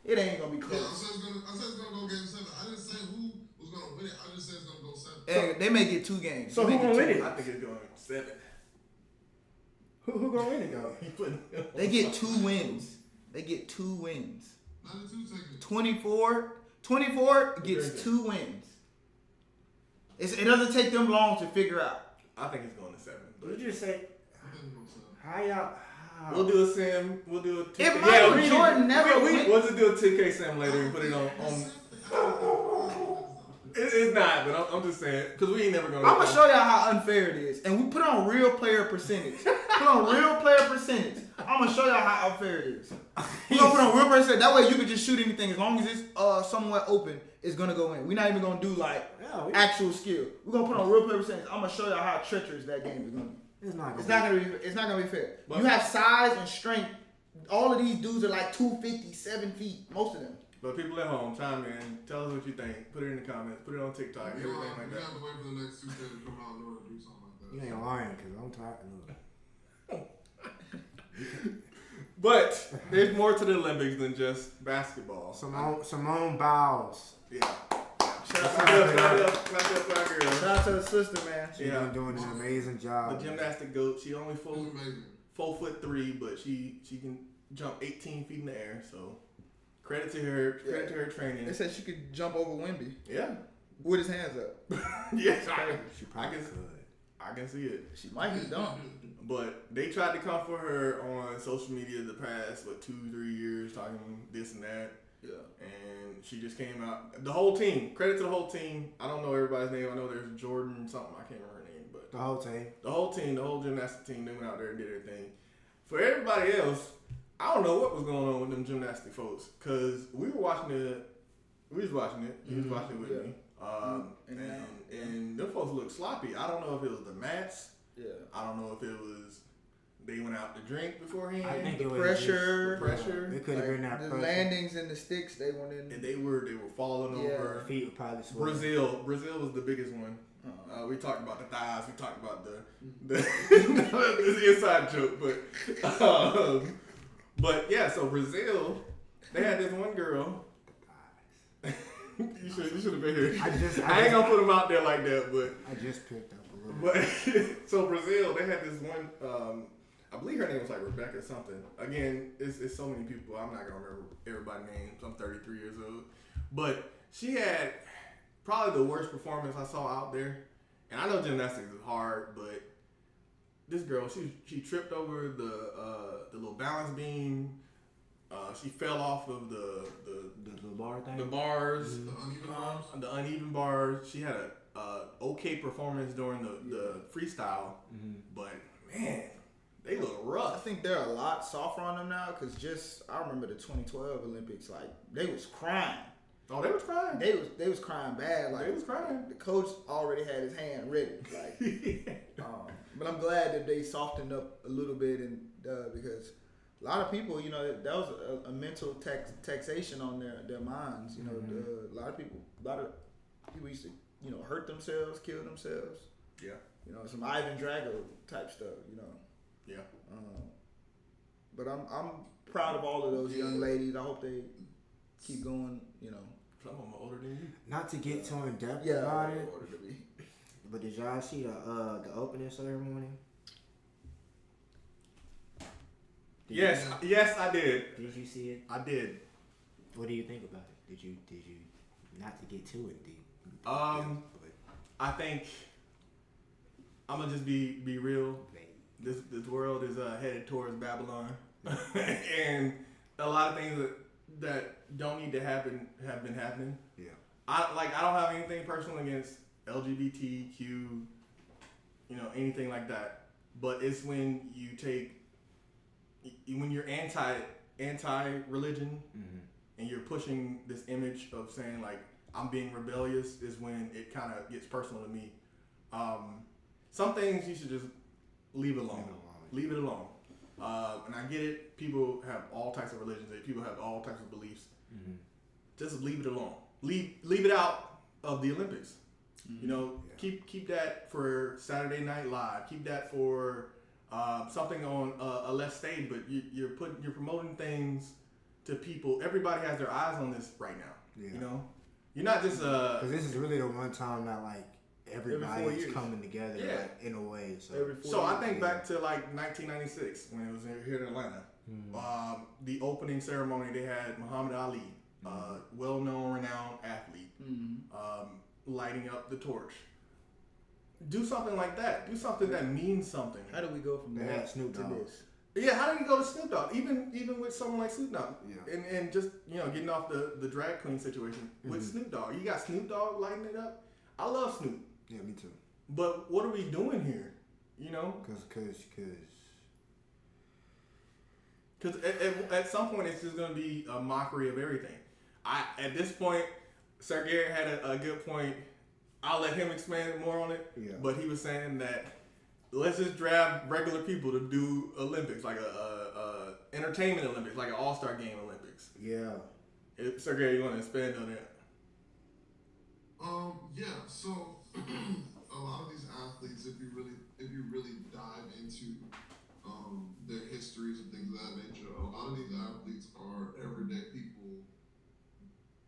It ain't gonna be close. Yeah, I said it's gonna go game 7. I didn't say who was gonna win it. I just said it's gonna go 7. And they may get 2 games. So who gonna win it? I think it's going 7. Who gonna win it though? They get 2 wins. They get 2 wins. 92 24 gets 2 wins. It doesn't take them long to figure out. I think it's going to 7. Did you just say how We'll do a sim. We'll do a 2K. If Michael Jordan never went- we'll just do a 2K sim later and put it on. It's not, but I'm just saying because we ain't never gonna. I'm gonna show y'all how unfair it is, and we put on real player percentage. Put on real player percentage. I'm gonna show y'all how unfair it is. We gonna put on real player percentage. That way you can just shoot anything as long as it's somewhat open. It's gonna go in. We're not even gonna do like actual skill. We're gonna put on real player percentage. I'm gonna show y'all how treacherous that game is gonna be. It's not gonna be fair. But you have size and strength. All of these dudes are like 250, 7 feet. Most of them. But people at home, chime in. Tell us what you think. Put it in the comments. Put it on TikTok. Everything like We that. have to wait for the next 2K to come out in order to do something like that. You ain't lying because I'm tired. But there's more to the Olympics than just basketball. Simone Biles. Yeah. Shout out to the sister, man. She's been doing an amazing job. The gymnastic goat. She only It's 4'3", amazing. but she can jump 18 feet in the air. So credit to her. Credit to her training. They said she could jump over Wemby Yeah. with his hands up. Yes. She probably could. I can see it. She might get done. But they tried to come for her on social media the past 2-3 years, talking this and that. Yeah. And she just came out. The whole team. Credit to the whole team. I don't know everybody's name. I know there's Jordan something. I can't remember her name, but The whole team. the whole team, the whole gymnastic team, they went out there and did their thing. For everybody else, I don't know what was going on with them gymnastic folks, cause we was watching it. You was watching it with me. And them folks looked sloppy. I don't know if it was the mats. Yeah. I don't know if it was they went out to drink beforehand. I think it was Pressure. The pressure. It could have been that The pressure. landings and the sticks, they went in. And they were falling Yeah. over. Feet were probably sweating. Brazil was the biggest one. We talked about the thighs. We talked about the inside joke, but yeah. So Brazil, they had this one girl. you should have been here. I ain't gonna put them out there like that, but I just picked up a little but so Brazil, they had this one. I believe her name was like Rebecca something. Again, it's so many people. I'm not gonna remember everybody's names. I'm 33 years old, but she had probably the worst performance I saw out there. And I know gymnastics is hard, but this girl, she tripped over the little balance beam. She fell off of the bar thing. the bars, The uneven bars. the uneven bars. She had a okay performance during the freestyle, but man, they look I rough. think they're a lot softer on them now, because I remember the 2012 Olympics, like they was crying. Oh, they was crying. They was crying bad. Like They was crying. The coach already had his hand ready. Like, but I'm glad that they softened up a little bit, and because a lot of people, that was a mental taxation on their minds. A lot of people used to, hurt themselves, kill themselves. Yeah. Some Ivan Drago type stuff. Yeah. But I'm proud of all of those young ladies. I hope they keep going. Some of them are older than you. Not to get too in depth Yeah, about it, order to be. but did y'all see the opening ceremony? Yes, I did. Did you see it? I did. What do you think about it? Did you not to get too in deep? I think I'm gonna just be real. This world is headed towards Babylon, and a lot of things that don't need to happen have been happening. Yeah. I don't have anything personal against LGBTQ, anything like that. But it's when you're anti-religion, and you're pushing this image of saying like I'm being rebellious, is when it kind of gets personal to me. Some things you should just leave it alone. Leave it alone. And I get it. People have all types of religions. People have all types of beliefs. Just leave it alone. Leave it out of the Olympics. Keep that for Saturday Night Live. Keep that for something on a less stage. But you're promoting things to people. Everybody has their eyes on this right now. Yeah. You're not just because this is really the one time that like everybody's coming together like, in a way. So I think back to like 1996 when it was here in Atlanta. The opening ceremony, they had Muhammad Ali, well-known, renowned athlete, lighting up the torch. Do something like that. Do something that means something. How do we go from They that had Snoop to Dogg. this? Yeah, how did he go to Snoop Dogg? Even with someone like Snoop Dogg, Yeah. and just getting off the drag queen situation with Snoop Dogg. You got Snoop Dogg lighting it up. I love Snoop. Yeah, me too. But what are we doing here? Because at some point it's just gonna be a mockery of everything. At this point, Sir Garrett had a good point. I'll let him expand more on it. Yeah. But he was saying that let's just draft regular people to do Olympics, like a entertainment Olympics, like an All-Star Game Olympics. Yeah. Sir Gary, you want to expand on that? Yeah. So a lot of these athletes, if you really dive into their histories and things of that nature, a lot of these athletes are everyday people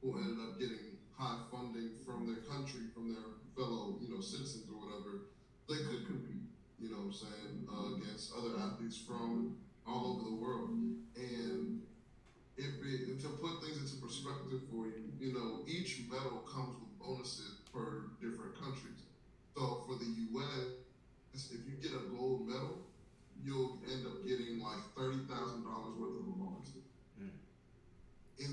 who ended up getting high funding from their country, from their fellow citizens or whatever. They could compete, what I'm saying, against other athletes from all over the world. And to put things into perspective for you, each medal comes with bonuses per different countries. So for the U.S., if you get a gold medal, you'll end up getting like $30,000 worth of a bonus. In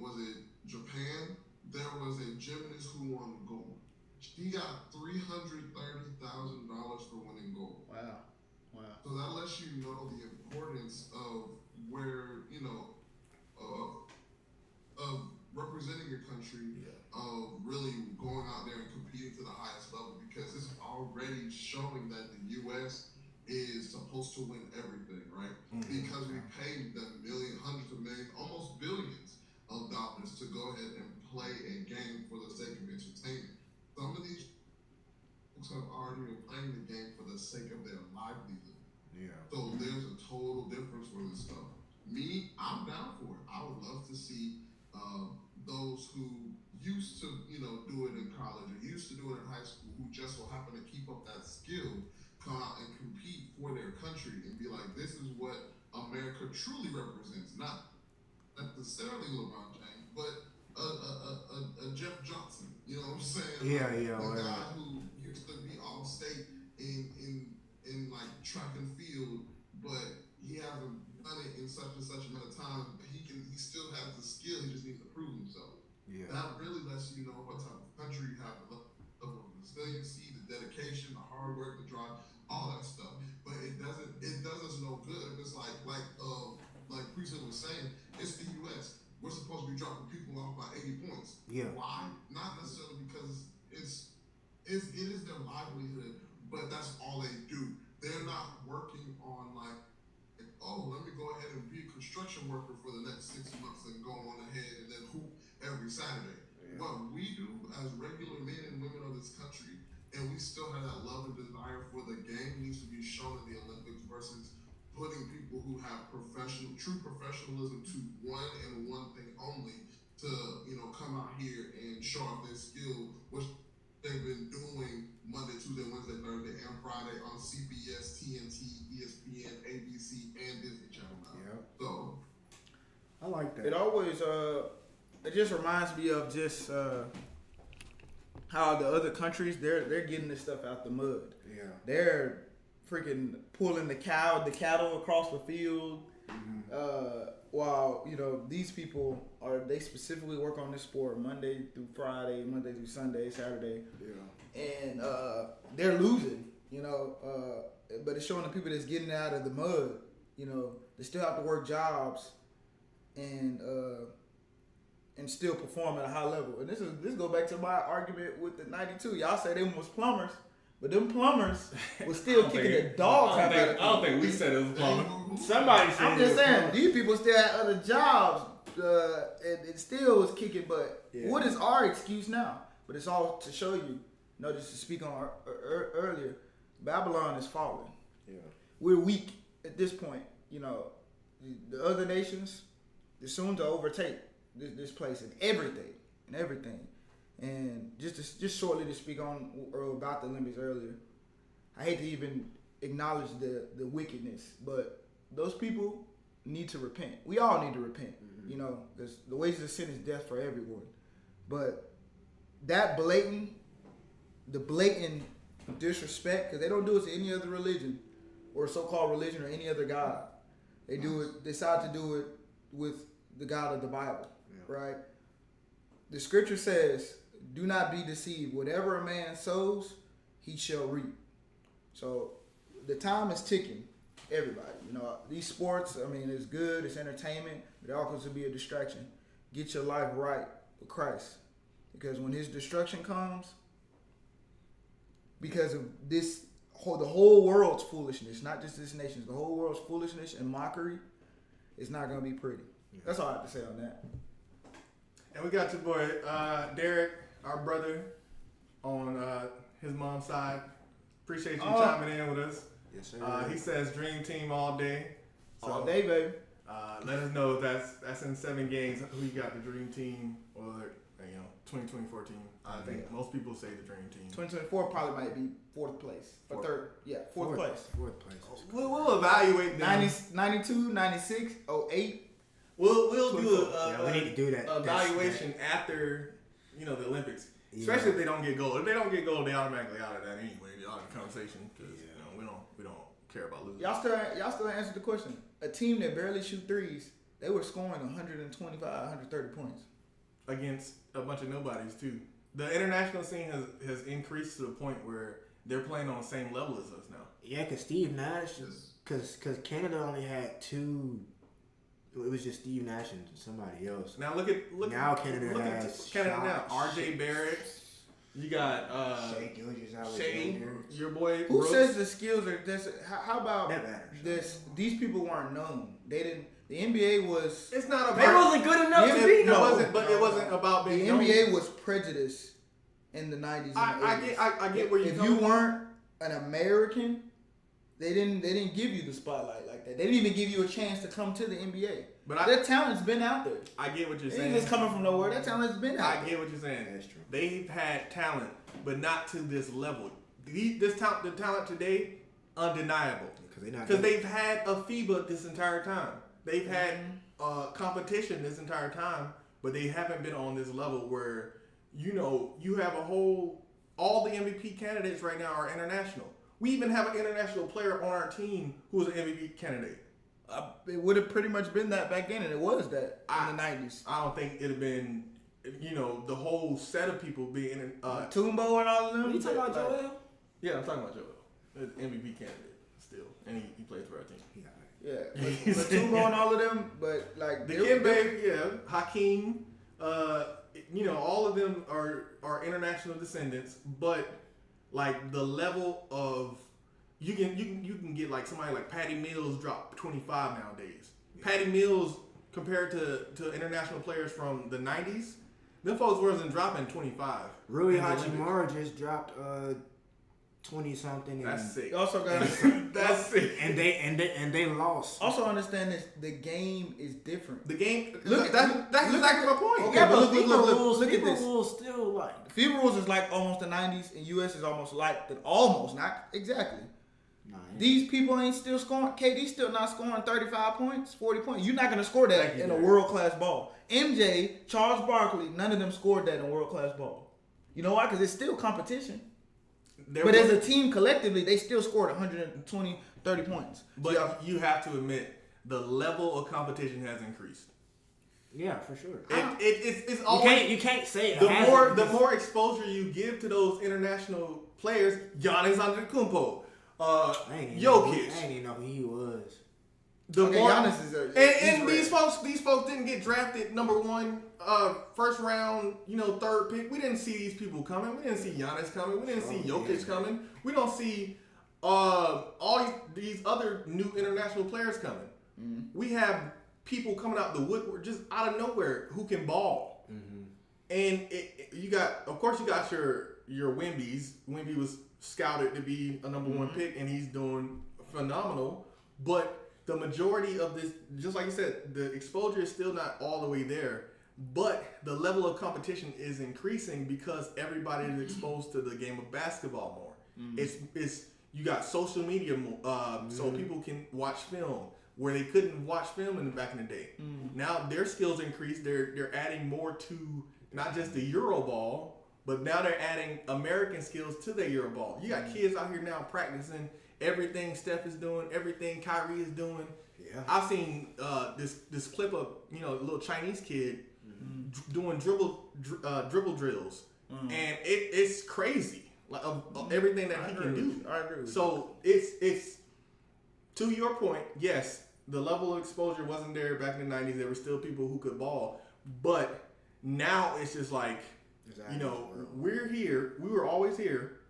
was it Japan? There was a gymnast who won gold. He got $330,000 for winning gold. Wow. So that lets you know the importance of where of representing your country, of really going out there and competing to the highest level, because it's already showing that the U.S. is supposed to win everything, right? Because we paid them hundreds of millions, almost billions of dollars to go ahead and play a game for the sake of entertainment. Some of these folks have already been playing the game for the sake of their livelihood. Yeah. So there's a total difference for this stuff. Me, I'm down for it. I would love to see those who used to, do it in college or used to do it in high school, who just so happen to keep up that skill, come out and compete for their country and be like, this is what America truly represents. Not necessarily LeBron James, but a Jeff Johnson. You know what I'm saying? Yeah, The guy who used to be all state in like track and field, but he hasn't done it in such and such amount of time. But he still has the skill. He just needs to prove himself. Yeah. That really lets you know what type of country you have, the level of resiliency, the dedication, the hard work, the drive, all that stuff. But it does us no good if it's like Priesthood was saying, it's the U.S. We're supposed to be dropping people off by 80 points. Yeah. Why? Not necessarily because it is their livelihood, but that's all they do. They're not working on let me go ahead and be a construction worker for the next 6 months and go on ahead and then hoop every Saturday. Yeah. What we do as regular men and women of this country, and we still have that love and desire for the game, needs to be shown in the Olympics versus putting people who have true professionalism to one and one thing only to, come out here and show off their skill, which they've been doing Monday, Tuesday, Wednesday, Thursday, and Friday on CBS, TNT, ESPN, ABC, and Disney Channel now. Yeah. So I like that. It always it just reminds me of just how the other countries they're getting this stuff out the mud. Yeah. They're freaking pulling the cattle across the field. While these people they specifically work on this sport Monday through Friday, Monday through Sunday, Saturday. Yeah. And they're losing, but it's showing the people that's getting out of the mud, they still have to work jobs and still perform at a high level. And this go back to my argument with the 92. Y'all say they was plumbers, but them plumbers was still kicking the dogs out of I don't think we said it was plumbers. Somebody said I'm just saying, these people still had other jobs, and it still was kicking. But what is our excuse now? But it's all to show you. Just to speak on earlier, Babylon is falling. Yeah, we're weak at this point. The other nations, they're soon to overtake this place in everything. And just shortly to speak on about the Olympics earlier, I hate to even acknowledge the wickedness, but those people need to repent. We all need to repent, because the wages of sin is death for everyone. But that blatant disrespect, because they don't do it to any other religion or so-called religion or any other God. They decide to do it with the God of the Bible, right? The scripture says, "Do not be deceived. Whatever a man sows, he shall reap." So the time is ticking. Everybody, these sports. I mean, it's good. It's entertainment, but it also can be a distraction. Get your life right with Christ, because when His destruction comes, because of this. The whole world's foolishness, not just this nation's, the whole world's foolishness and mockery, it's not going to be pretty. That's all I have to say on that. And we got your boy, Derek, our brother, on his mom's side. Appreciate you chiming in with us. Yes, sir. He says dream team all day. So, All day, baby. Let us know if that's in 7 games. Who you got the dream team or 2024 team? I think most people say the dream team. 2024 probably might be fourth place. Or third. Yeah, fourth place. Fourth place. We'll evaluate them. 92, 96, 08. We'll do we need to do that. Evaluation after the Olympics. Especially if they don't get gold. If they don't get gold, they automatically out of that anyway. They're out of the conversation because we don't care about losing. Y'all still answered the question. A team that barely shoot threes, they were scoring 125, 130 points against a bunch of nobodies too. The international scene has increased to the point where they're playing on the same level as us now. Yeah, because Steve Nash, because Canada only had 2. It was just Steve Nash and somebody else. Now look at Canada now. R.J. Barrett. You got Shai Gilgeous-Alexander. Shane, your boy. Who Brooks. says the skills are this? How about That matters. this? These people weren't known. They didn't. The NBA was. It's not They about. wasn't good enough to be It known. wasn't, but it wasn't about The being known. NBA was prejudiced in the 90s. And the 80s. I get where you. If you weren't an American, they didn't give you the spotlight like that. They didn't even give you a chance to come to the NBA. But their talent's been out there. I get what you're It saying. ain't just coming from nowhere. That talent's been out I there. get what you're saying. That's true. They've had talent, but not to this level. The talent today, undeniable. Because they've had a FIBA this entire time. They've had competition this entire time, but they haven't been on this level where, you have all the MVP candidates right now are international. We even have an international player on our team who was an MVP candidate. It would have pretty much been that back then, and it was that in the 90s. I don't think it'd have been, the whole set of people being Tumbo and all of them. Are you talking about Joel? Yeah, I'm talking about Joel. MVP candidate still, and he plays for our team. Yeah, but Tumbo and all of them, but like The Kimbe, Hakeem, all of them are international descendants, but like the level of you can get like somebody like Patty Mills drop 25 nowadays. Patty Mills compared to international players from the 90s, them folks wasn't dropping 25. Rui Hachimura just dropped 20 something. That's sick. You also got That's sick. And they lost. also understand this. The game is different. The game. Look, That's exactly my point. Okay, but look FIBA at this. rules still like FIBA rules is like almost the 90s, and US is almost like the almost, not exactly. These people ain't still scoring. KD's still not scoring 35 points, 40 points. You're not going to score that in a world-class ball. MJ, Charles Barkley, none of them scored that in world-class ball. You know why? Because it's still competition. But as a team collectively, they still scored 120, 30 points. But you have to admit, the level of competition has increased. Yeah, for sure. It's always you can't say it the more exposure you give to those international players. Giannis Antetokounmpo, Jokic. I didn't even know who he was. Giannis is these folks didn't get drafted number 1, first round, third pick. We didn't see these people coming. We didn't see Giannis coming. We didn't see Jokic coming. We don't see all these other new international players coming. Mm-hmm. We have people coming out the woodwork just out of nowhere who can ball. Mm-hmm. And you got your Wemby's. Wemby was scouted to be a number 1 pick, and he's doing phenomenal. But the majority of this, just like you said, the exposure is still not all the way there. But the level of competition is increasing because everybody is exposed to the game of basketball more. Mm-hmm. It's you got social media more, so people can watch film where they couldn't watch film back in the day. Mm-hmm. Now their skills increase. They're adding more to not just the Euro ball, but now they're adding American skills to their Euro ball. You got kids out here now practicing everything Steph is doing, everything Kyrie is doing. Yeah. I've seen this clip of a little Chinese kid doing dribble drills, and it's crazy. Like of everything that he can do. I agree with So it's to your point. Yes, the level of exposure wasn't there back in the 90s. There were still people who could ball, but now it's just like we're here. We were always here.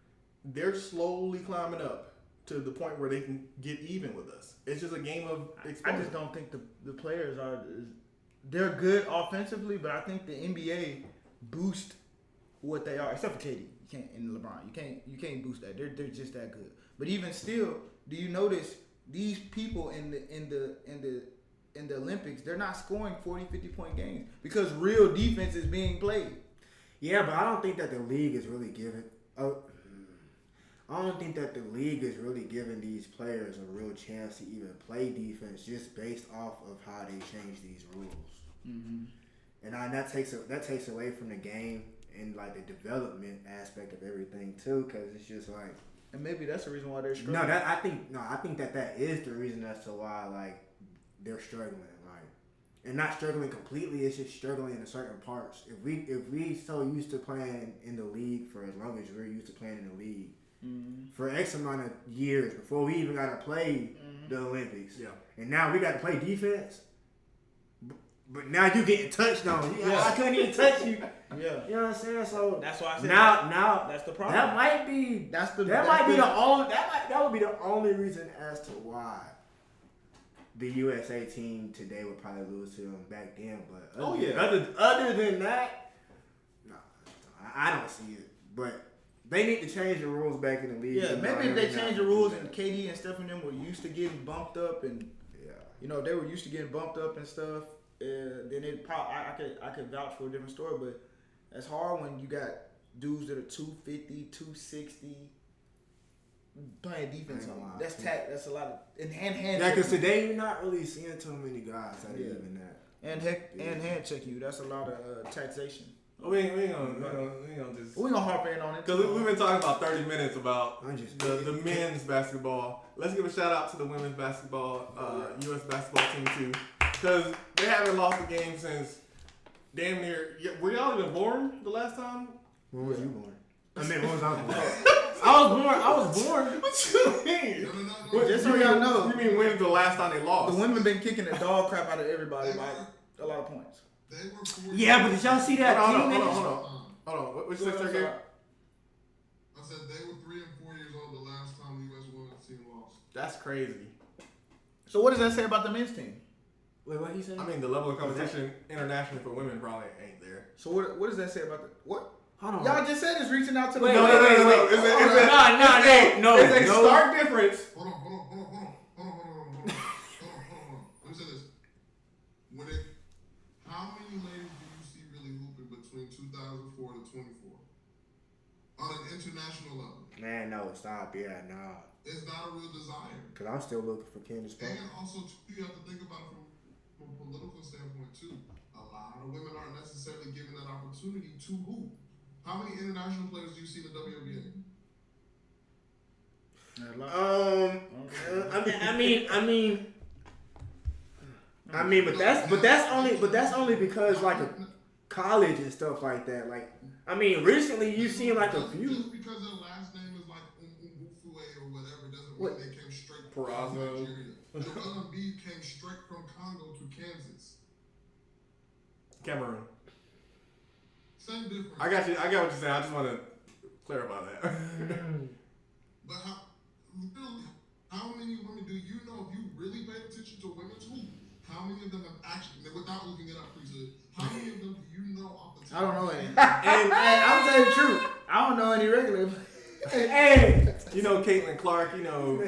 They're slowly climbing up to the point where they can get even with us. It's just a game of exposure. I just don't think the players are. They're good offensively, but I think the NBA boost what they are, except for KD. You can't in LeBron. You can't boost that. They're just that good. But even still, do you notice these people in the Olympics? They're not scoring 40, 50-point games because real defense is being played. Yeah, but I don't think that the league is really giving. I don't think that the league is really giving these players a real chance to even play defense just based off of how they change these rules. Mm-hmm. And that takes away from the game and like the development aspect of everything too, because it's just like. And maybe that's the reason why they're struggling. I think that is the reason as to why like they're struggling, like, and not struggling completely. It's just struggling in certain parts. If we so used to playing in the league for as long as we're used to playing in the league for X amount of years before we even got to play the Olympics, and now we got to play defense. But now you getting touched on. I couldn't even touch you. Yeah. You know what I'm saying? So that's why I said now that's the problem. That might be that would be the only reason as to why the USA team today would probably lose to them back then. But other than that, no, I don't see it. But they need to change the rules back in the league. Yeah, maybe if they change the rules and KD and Steph and them were used to getting bumped up and they were used to getting bumped up and stuff. Then it probably I could vouch for a different story, but it's hard when you got dudes that are 250, 260 playing defense on line. That's a lot of and hand. Yeah, because today you're not really seeing too many guys that are even that. And hand checking you. That's a lot of taxation. We ain't gonna We're gonna harp in on it because we've been talking about 30 minutes about the men's basketball. Let's give a shout out to the women's basketball, U.S. basketball team too, because they haven't lost a game since damn near. Were y'all even born the last time? When was you born? I mean, when was I born? I was born. What you mean? Just so y'all know. You mean when's the last time they lost? The women been kicking the dog crap out of everybody by a lot of points. Yeah, but did y'all see that? Hold on. What's the next here? I said they were 3 and 4 years old the last time the U.S. women's team lost. That's crazy. So what does that say about the men's team? Wait, what he said? I mean, the level of competition internationally for women probably ain't there. So what does that say about the what? Hold on. Y'all just said it's reaching out to the. Wait. No. It's a stark difference. Hold on. Let me say this. How many ladies do you see really hooping between 2004 to 24 on an international level? Man, no, stop. Yeah, no. It's not a real desire. Because I'm still looking for Candace Parker. And also, you have to think about it from a political standpoint, too. A lot of women aren't necessarily given that opportunity to hoop. How many international players do you see in the WNBA? I mean, but that's only because like a college and stuff like that. Like, I mean, recently you've seen like a few. Just because their last name is like Umufue or whatever doesn't mean they came straight from Nigeria. Joel Embiid came straight from Congo to Kansas. Cameroon. Same difference. I got what you're saying. I just want to clarify that. But how many women do you know, if you really pay attention to women's hoop, how many of them have actually, without looking it up, please, how many of them do you know off the top? I don't know any. And I'll tell you the truth. I don't know any regular. Hey, you know Caitlin Clark. You know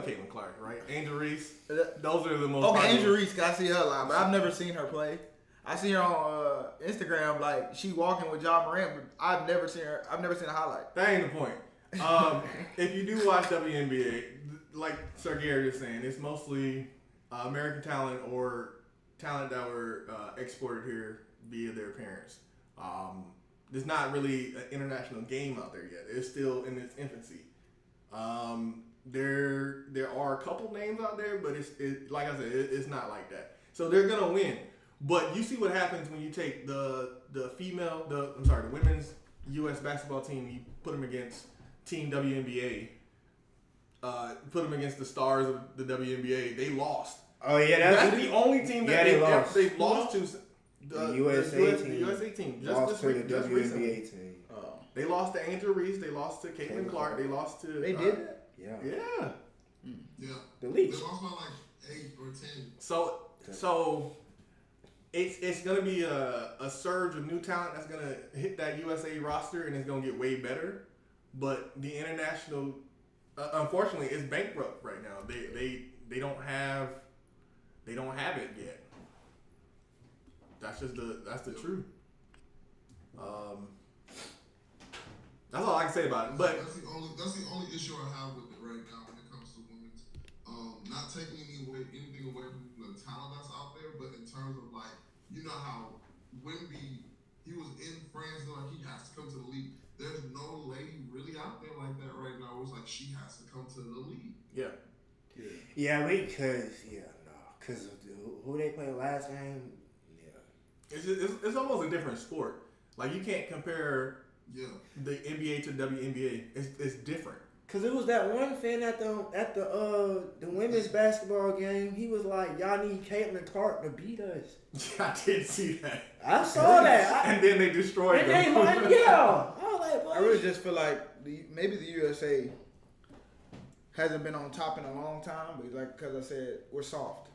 Caitlin Clark, right? Angel Reese. Those are the most. Okay, Angel Reese. I see her a lot, but I've never seen her play. I see her on Instagram, like she walking with Ja Morant, but I've never seen her. I've never seen a highlight. That ain't the point. If you do watch WNBA, like Sir Gary is saying, it's mostly American talent or talent that were exported here via their parents. There's not really an international game out there yet. It's still in its infancy. There are a couple names out there, but it's like I said, it's not like that. So they're gonna win. But you see what happens when you take the women's U.S. basketball team, you put them against Team WNBA, put them against the stars of the WNBA. They lost. Oh yeah, that's the only team that they've lost to. The USA team. The USA team Lost to the WNBA team. They lost to Angel Reese. They lost to Caitlin Clark. They lost to. They did that? Yeah. Yeah. The league. They lost by like 8 or 10. So it's gonna be a surge of new talent that's gonna hit that USA roster, and it's gonna get way better. But the international, unfortunately, is bankrupt right now. They don't have it yet. That's the truth. That's all I can say about it. But that's the only issue I have with it right now when it comes to women's. Not taking anything away from the talent that's out there, but in terms of like, you know how Wemby, he was in France, like he has to come to the league. There's no lady really out there like that right now. It's like she has to come to the league. Yeah. Because who they played last game. It's almost a different sport. Like you can't compare the NBA to WNBA. It's different. Cause it was that one fan at the women's basketball game. He was like, "Y'all need Caitlin Clark to beat us." I did see that. I saw that. And then they destroyed them. And they like, I was like, boy. I really just feel like maybe the USA hasn't been on top in a long time, but like because I said, we're soft.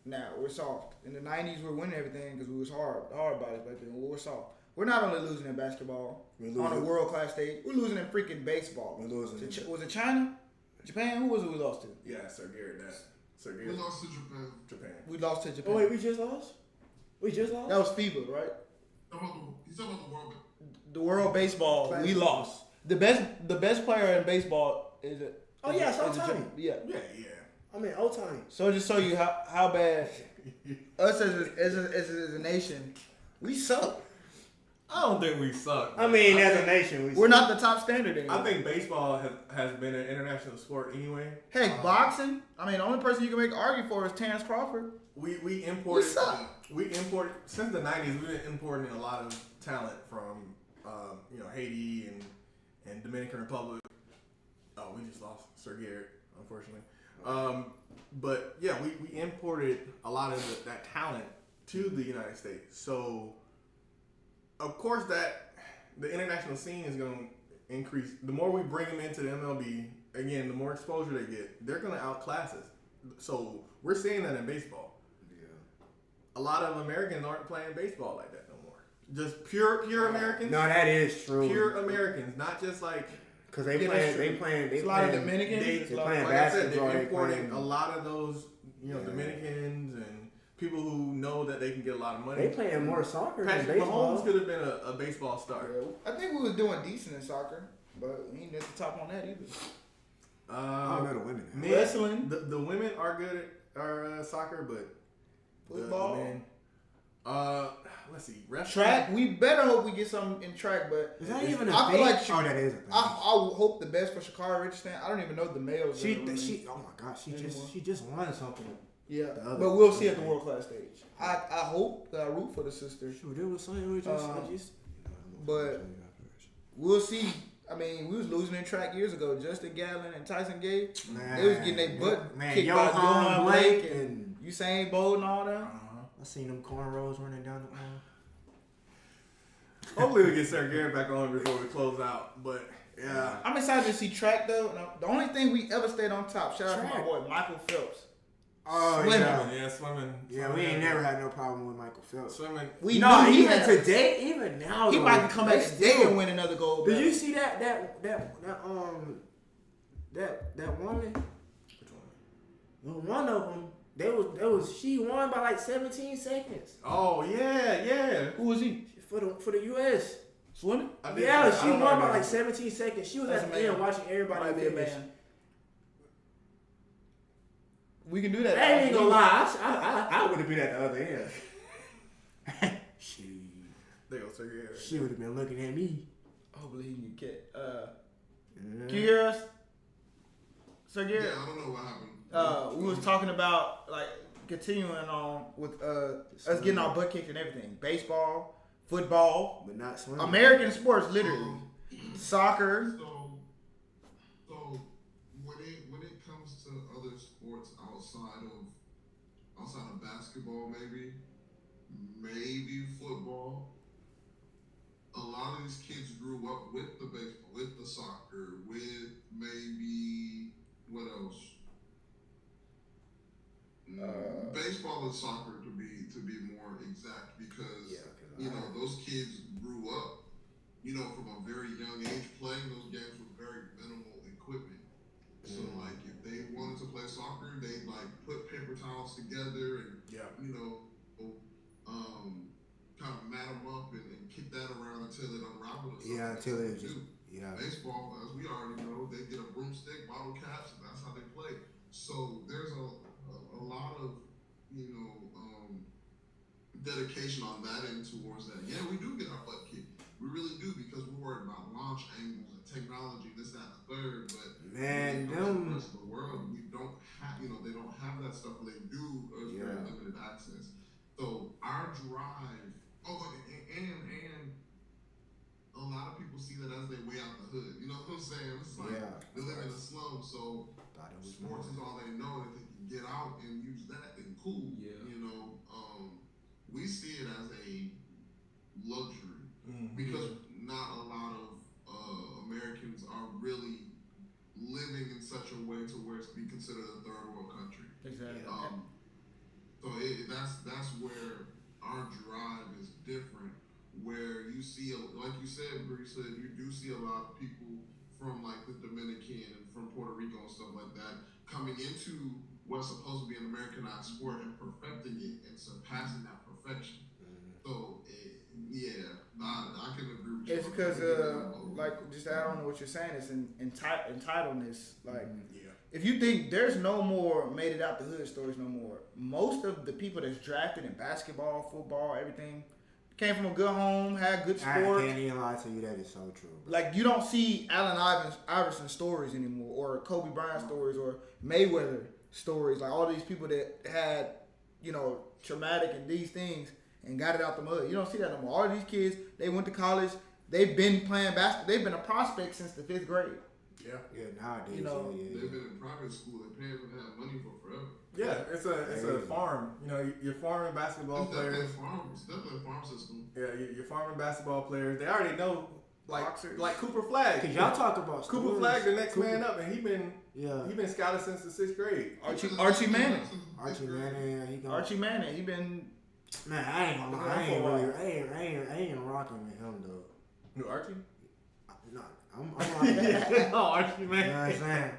Now we're soft. In the '90s, we're winning everything because we was hard bodies back then. We're soft. We're not only losing in basketball on a world class stage. We're losing in freaking baseball. We're losing. Was it China? Japan? Who was it we lost to? Yeah, Sir Garrett. We lost to Japan. We lost to Japan. Oh wait, we just lost. That was FIBA, right? He's talking about the world. The world baseball. We lost. The best player in baseball is it? Oh yeah, it's Otani. Yeah. I mean Otani. So just show you how bad us as a nation, we suck. I don't think we suck. I mean, as a nation, we're not the top standard anymore. I think baseball has been an international sport anyway. Heck, boxing. I mean, the only person you can make an argument for is Terrence Crawford. We imported since the '90s. We've been importing a lot of talent from Haiti and Dominican Republic. Oh, we just lost Sir Garrett, unfortunately. But yeah, we imported a lot of that talent to the United States. So of course that the international scene is going to increase. The more we bring them into the MLB, again, the more exposure they get, they're going to outclass us. So we're seeing that in baseball. Yeah. A lot of Americans aren't playing baseball like that no more. Just pure Americans. No, that is true. Pure Americans, not just like. Because they playing. A lot of Dominicans. They playing like basketball. I said, they're importing a lot of those, Dominicans and people who know that they can get a lot of money. They playing more soccer than Patrick baseball. Mahomes could have been a baseball star. Yeah, I think we was doing decent in soccer, but we ain't at the top on that either. I don't know the women. Wrestling. The women are good at soccer, but football. The men, let's see. Wrestling. Track. We better hope we get something in track, but is that even a I thing? feel like that is a thing. I would hope the best for Sha'Carri Richardson. I don't even know the males. She oh my gosh, she just won something. Yeah, but we'll see at the world class stage. I hope that I root for the sister. Sure, there was something we just but we'll see. I mean, we was losing in track years ago. Justin Gatlin and Tyson Gay, they was getting their butt kicked by Johan Blake and Usain Bolt and all that. I seen them cornrows running down the aisle. Hopefully we get Sir Garrett back on before we close out. But yeah, I'm excited to see track though. The only thing we ever stayed on top. Shout out to my boy Michael Phelps. Oh swimming. Yeah, we ain't never had no problem with Michael Phelps. Swimming. Even today, even now, he might come back today and win another gold. Did you see that woman? Which one? One of them. She won by like 17 seconds. Oh yeah. Who was he? For the US. Swimming? Yeah, she won by like 17 seconds. She was at the end watching everybody finish. We can do that. I ain't gonna lie. I would have been at the other end. She would have been looking at me. Oh, believe you, Cat. Can you hear us? So Yeah, I don't know what happened. we was talking about like continuing on with us getting our butt kicked and everything. Baseball, football, but not swimming. American sports, literally. Soccer. So when it comes to other sports outside of basketball, maybe football. A lot of these kids grew up with the baseball, with the soccer, with maybe what else? Baseball and soccer to be more exact, because those kids grew up, from a very young age playing those games with very minimal equipment. So like if they wanted to play soccer, they'd like put paper towels together and kind of mat them up and kick that around until it unraveled. Yeah, until it just Baseball, as we already know, they get a broomstick, bottle caps, and that's how they play. So there's a lot of dedication on that end towards that. Yeah, we do get our butt kicked. We really do, because we're worried about launch angles and technology, this, that, and the third. But man, the rest of the world, we don't have, they don't have that stuff. They do. It's very limited access. So our drive. And a lot of people see that as their way out the hood. You know what I'm saying? It's like they live in the slum, so sports is all they know. And if they can get out and use that, then cool. Yeah. We see it as a luxury because not a lot of Americans are really living in such a way to where it's be considered a third world country. Exactly. So that's where our drive is different, where you see, like you said, you do see a lot of people from like the Dominican and from Puerto Rico and stuff like that coming into what's supposed to be an Americanized sport and perfecting it and surpassing that perfection. So, I can agree with you. It's because, like, just add on to what you're saying, it's entitledness. Like, if you think there's no more made it out the hood stories no more, most of the people that's drafted in basketball, football, everything, came from a good home, had good sport. I can't even lie to you, that is so true. Bro. Like, you don't see Allen Iverson stories anymore, or Kobe Bryant stories, or Mayweather stories. Like, all these people that had, traumatic and these things and got it out the mud. You don't see that no more. All of these kids, they went to college. They've been playing basketball. They've been a prospect since the 5th grade. Yeah, nowadays. They've been in private school. Their parents have had money for forever. Yeah, it's a farm. You're farming basketball players. It's definitely a farm system. Yeah, you're farming basketball players. They already know, like Cooper Flag. Cause y'all talk about Cooper Flag, the next man up, and he been scouted since the 6th grade. Archie Manning. Archie Manning. He been. Man, I ain't gonna lie. I ain't rocking with him though. Who, Archie? No, I'm rocking. Archie Manning. You know what I'm saying?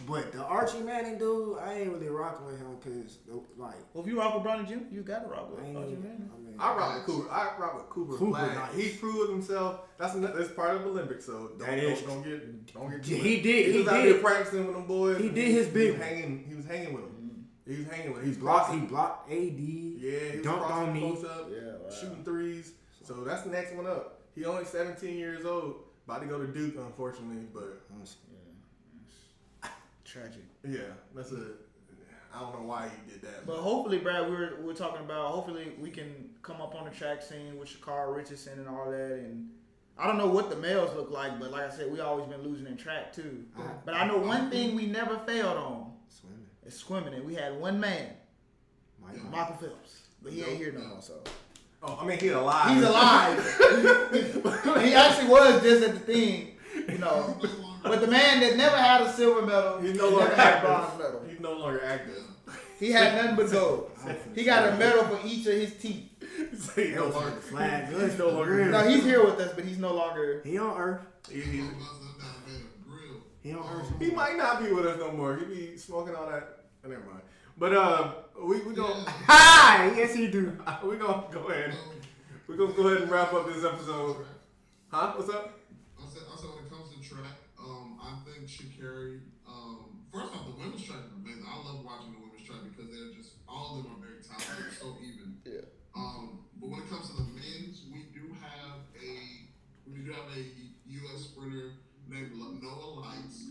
But the Archie Manning dude, I ain't really rocking with him because like. Well, if you rock with Bronny Jr., you gotta rock with Archie Manning. I rock with Cooper. I rock with Cooper Flag. Nice. He proved himself. That's part of the Olympics. So don't get. He did. He was out there practicing with them boys. He did his big. He was hanging with them. He was hanging with him. He blocked AD. Yeah, he was dunked on me. Up, shooting threes. So that's the next one up. He only 17 years old. About to go to Duke, unfortunately, but tragic. Yeah, I don't know why he did that. But hopefully, Brad, we're talking about. Hopefully, we can come up on the track scene with Shakara Richardson and all that. And I don't know what the males look like, but like I said, we always been losing in track too. But I know one thing we never failed on. It's swimming, and we had one man, Michael Phelps, but he ain't here no more. So. Oh, I mean, he's alive. He's alive. He actually was just at the thing, But the man that never had a silver medal, he's no longer had a bronze medal. He's no longer active. He had nothing but gold. He got a medal for each of his teeth. He's no longer flag. He's no longer here. No, he's here with us, but he's no longer. He on Earth. He might not be with us no more. He be smoking all that. Never mind. But we gonna. Hi. Yes, he do. We gonna go ahead. We gonna go ahead and wrap up this episode. Huh? What's up? I said when it comes to track, I think Sha'Carri. First off, the women's track is amazing. I love watching the women's track because they're just all of them are very talented, so even. Yeah. But when it comes to the men's, we do have a U.S. sprinter named Noah Lights.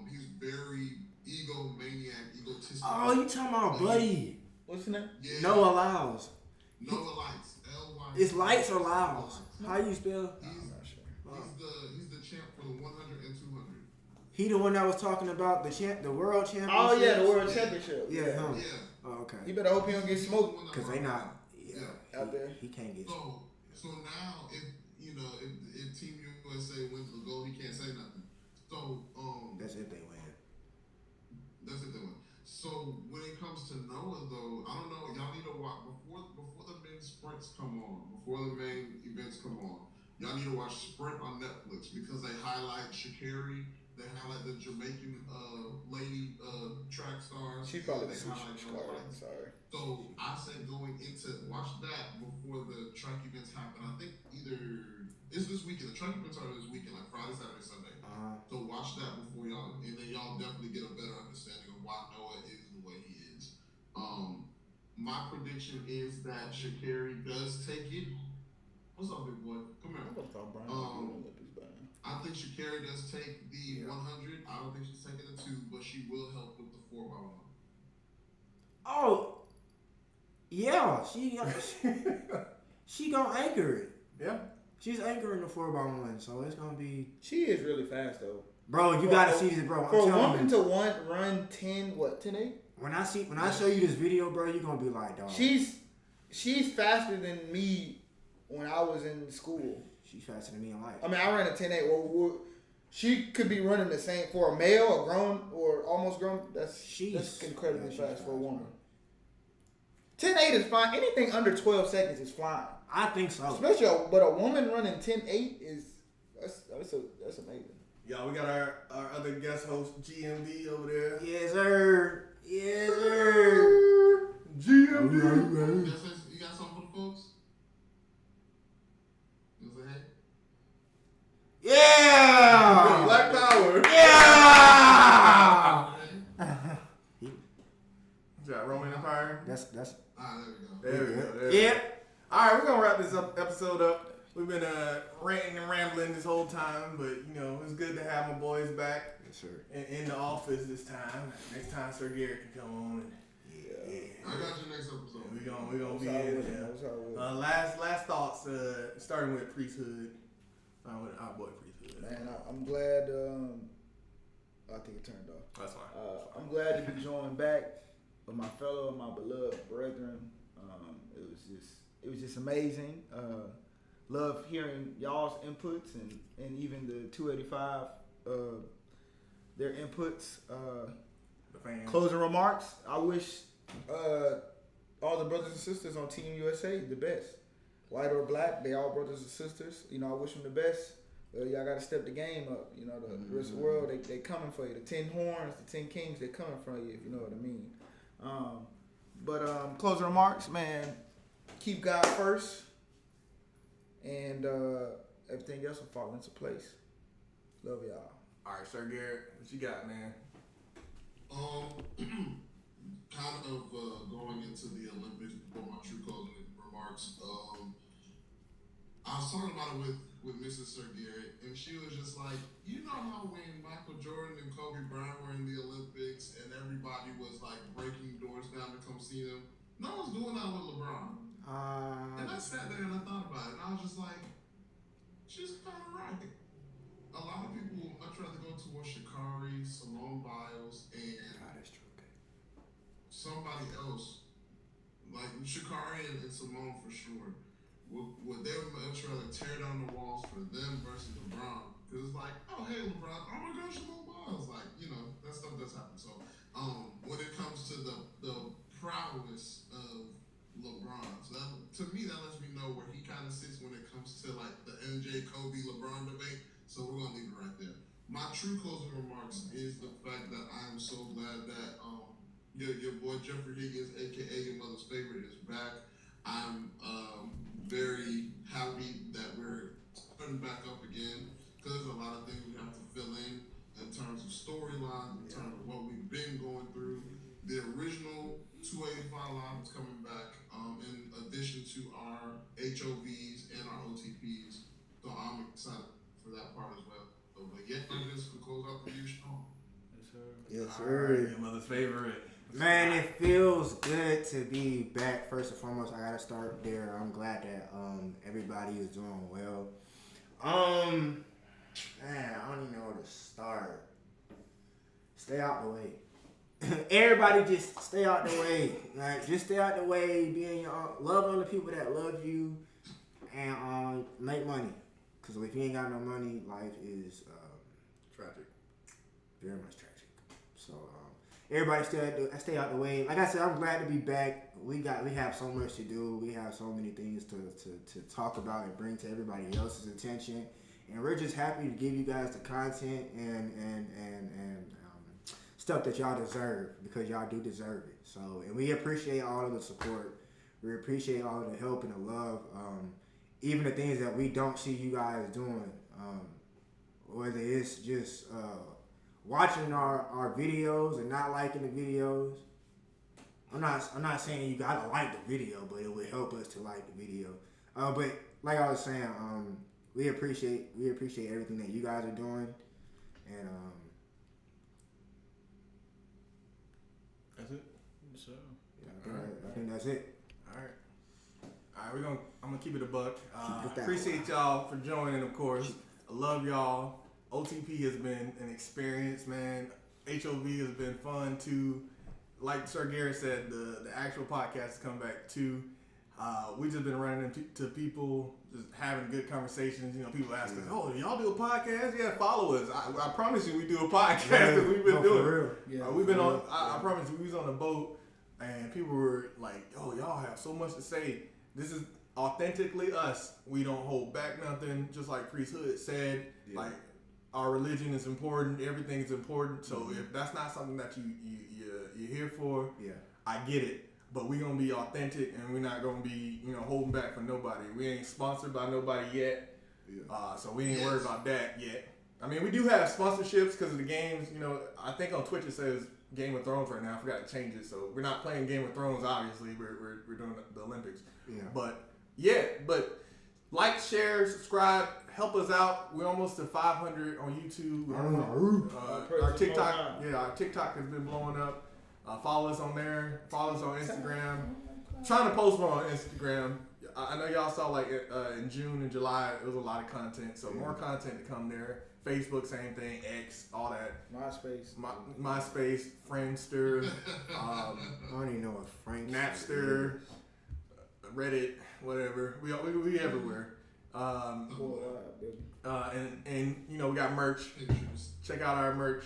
He's very egomaniac, egotistical. Oh, you talking about Buddy? What's his name? Yeah. Noah Lyles. Noah Lights. L-Y. It's Lights or Lyles? How you spell? I'm not sure. He's the champ for the 100 and 200. He the one that was talking about the world championship. Oh yeah, the world championship. Yeah, him. Yeah. Oh, okay. You better hope he don't get smoked Cause they not. Yeah. out there. He can't get. So now if Team USA wins the gold, he can't say nothing. So That's if they win. that's the thing. So when it comes to Noah though, I don't know. Y'all need to watch before the main sprints come on, before the main events come on. Y'all need to watch Sprint on Netflix because they highlight Sha'Carri. They highlight the Jamaican lady track stars. She probably they was highlight Noah I'm Lyles. sorry. So I said going into watch that before the track events happen. I think either it's this weekend. The track events are this weekend, like Friday, Saturday, Sunday. So watch that before y'all, and then y'all definitely get a better understanding of why Noah is the way he is. My prediction is that Sha'Carri does take it. What's up, big boy? Come here. I'm gonna thought Brian was doing Olympics by now. I think Sha'Carri does take the 100. I don't think she's taking the 2, but she will help with the 4x1. Oh. Yeah, she gonna anchor it. Yeah. She's anchoring the 4x1, so it's gonna be. She is really fast though. Bro, you gotta see this, bro. I'm For a telling woman you. to run 10-8? When I show you this video, bro, you're gonna be like, dog. She's faster than me when I was in school. She's faster than me in life. I mean, I ran a 10-8. Well, she could be running the same for a male, a grown, or almost grown. That's incredibly fast for a woman. 10-8 is fine. Anything under 12 seconds is fine. I think so. Especially, but a woman running 10-8 is that's amazing. Y'all, we got our other guest host, GMD, over there. Yes, sir. Yes, sir. GMD. You got something for the folks? You say hey? Yeah. Black Power. Yeah. Is that Roman Empire? That's. There we go. There we go. Yeah. All right, we're gonna wrap this episode up. We've been ranting and rambling this whole time, but it's good to have my boys back. Yes, sir. In the office this time. Next time, Sir Garrett can come on. I got you next episode. We gonna be in there. Last thoughts. Starting with Priesthood. With our boy Priesthood. Man, I'm glad. I think it turned off. That's fine. I'm glad to be joined back with my beloved brethren. It was just amazing. Love hearing y'all's inputs and even the 285 their inputs. The fans. Closing remarks. I wish all the brothers and sisters on Team USA the best. White or black, they all brothers and sisters. I wish them the best. Y'all got to step the game up. The rest of the world, they coming for you. The 10 horns, the 10 kings, they coming for you, if you know what I mean. But closing remarks, man, keep God first. And everything else will fall into place. Love y'all. All right, Sir Garrett, what you got, man? Kind of going into the Olympics before my true closing remarks. I was talking about it with Mrs. Sir Garrett, and she was just like, how when Michael Jordan and Kobe Bryant were in the Olympics and everybody was like breaking doors down to come see them, no one's doing that with LeBron. And I sat there and I thought about it, and I was just like, she's kind of right. A lot of people would much rather go towards Sha'Carri, Simone Biles, and somebody else, like Sha'Carri and Simone for sure. Would they much rather tear down the walls for them versus LeBron? Because it's like, oh, hey, LeBron, oh my gosh, Simone Biles. Like, that stuff does happen. So, when it comes to the prowess of LeBron, so that, to me, that lets me know where he kind of sits when it comes to like the MJ, Kobe, LeBron debate. So we're gonna leave it right there. My true closing remarks is the fact that I am so glad that your boy Jeffrey Higgins, aka your mother's favorite, is back. I'm very happy that we're starting back up again because there's a lot of things we have to fill in terms of storylines, in terms of what we've been going through. The original 285 Live is coming back in addition to our HOVs and our OTPs. So I'm excited for that part as well. But yeah, just to close out the review show. sir. Yes, All sir. right, your mother's favorite. Man, it feels good to be back. First and foremost, I gotta start there. I'm glad that everybody is doing well. Man, I don't even know where to start. Stay out the way. Everybody just stay out the way. Like, just stay out the way. Be in your love on the people that love you, and make money. Cause if you ain't got no money, life is Tragic. very much tragic. So everybody stay out the way. Like I said, I'm glad to be back. We have so much to do. We have so many things to talk about and bring to everybody else's attention. And we're just happy to give you guys the content and stuff that y'all deserve, because y'all do deserve it. So, and we appreciate all of the support. We appreciate all of the help and the love. Even the things that we don't see you guys doing, whether it's just watching our videos and not liking the videos. I'm not saying you gotta like the video, but it would help us to like the video. But like I was saying, we appreciate everything that you guys are doing, and That's it. So, yeah, I think that's it. All right, I'm gonna keep it a buck. Keep it that Appreciate y'all for joining, of course. I love y'all. OTP has been an experience, man. HOV has been fun too. Like Sir Garrett said, the actual podcast has come back too. We just been running into people, just having good conversations. You know, people ask us, "Oh, y'all do a podcast? Yeah, follow us." I promise you, we do a podcast that we've been doing. For real. yeah, We've been on. I promise you, we was on a boat, and people were like, "Oh, y'all have so much to say. This is authentically us. We don't hold back nothing." Just like Priest Hood said, like our religion is important. Everything is important. So if that's not something that you're here for, Yeah. I get it. But we gonna be authentic, and we're not gonna be holding back for nobody. We ain't sponsored by nobody yet, so we ain't worried about that yet. I mean, we do have sponsorships because of the games. I think on Twitch it says Game of Thrones right now. I forgot to change it, so we're not playing Game of Thrones. Obviously, we're doing the Olympics. Yeah. But like, share, subscribe, help us out. We're almost to 500 on YouTube. Our TikTok has been blowing up. Follow us on there. Follow us on Instagram. Trying to post more on Instagram. I know y'all saw in June and July it was a lot of content. So more content to come there. Facebook, same thing. X, all that. MySpace, Friendster, I don't even know what Frank Napster, Reddit, whatever. We everywhere. And we got merch. Check out our merch.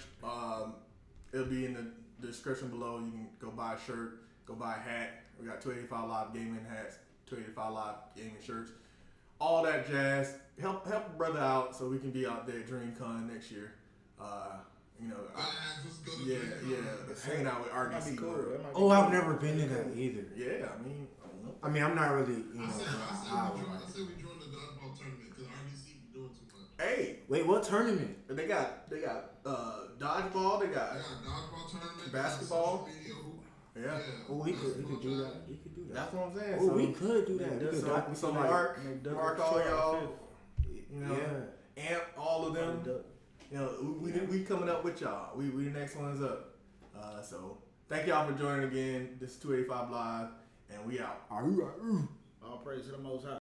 It'll be in the description below. You can go buy a shirt, go buy a hat. We got 285 Live gaming hats, 285 Live gaming shirts, all that jazz. Help a brother out so we can be out there at DreamCon next year. Hanging out with RDC. Oh, I've never been to that either. Yeah, I mean, I'm not really, I said we joined the dodgeball tournament because RDC be doing too much. Hey, Wait, what tournament? they got dodgeball. They got Dodgeball tournament, basketball. Yeah. Oh, we could do that. We could do that. That's what I'm saying. Oh, we could do that. We could So like, Mark all y'all. yeah. Amp all of them. We coming up with y'all. We the next ones up. So thank y'all for joining again. This is 285 Live, and we out. all praise to the Most High.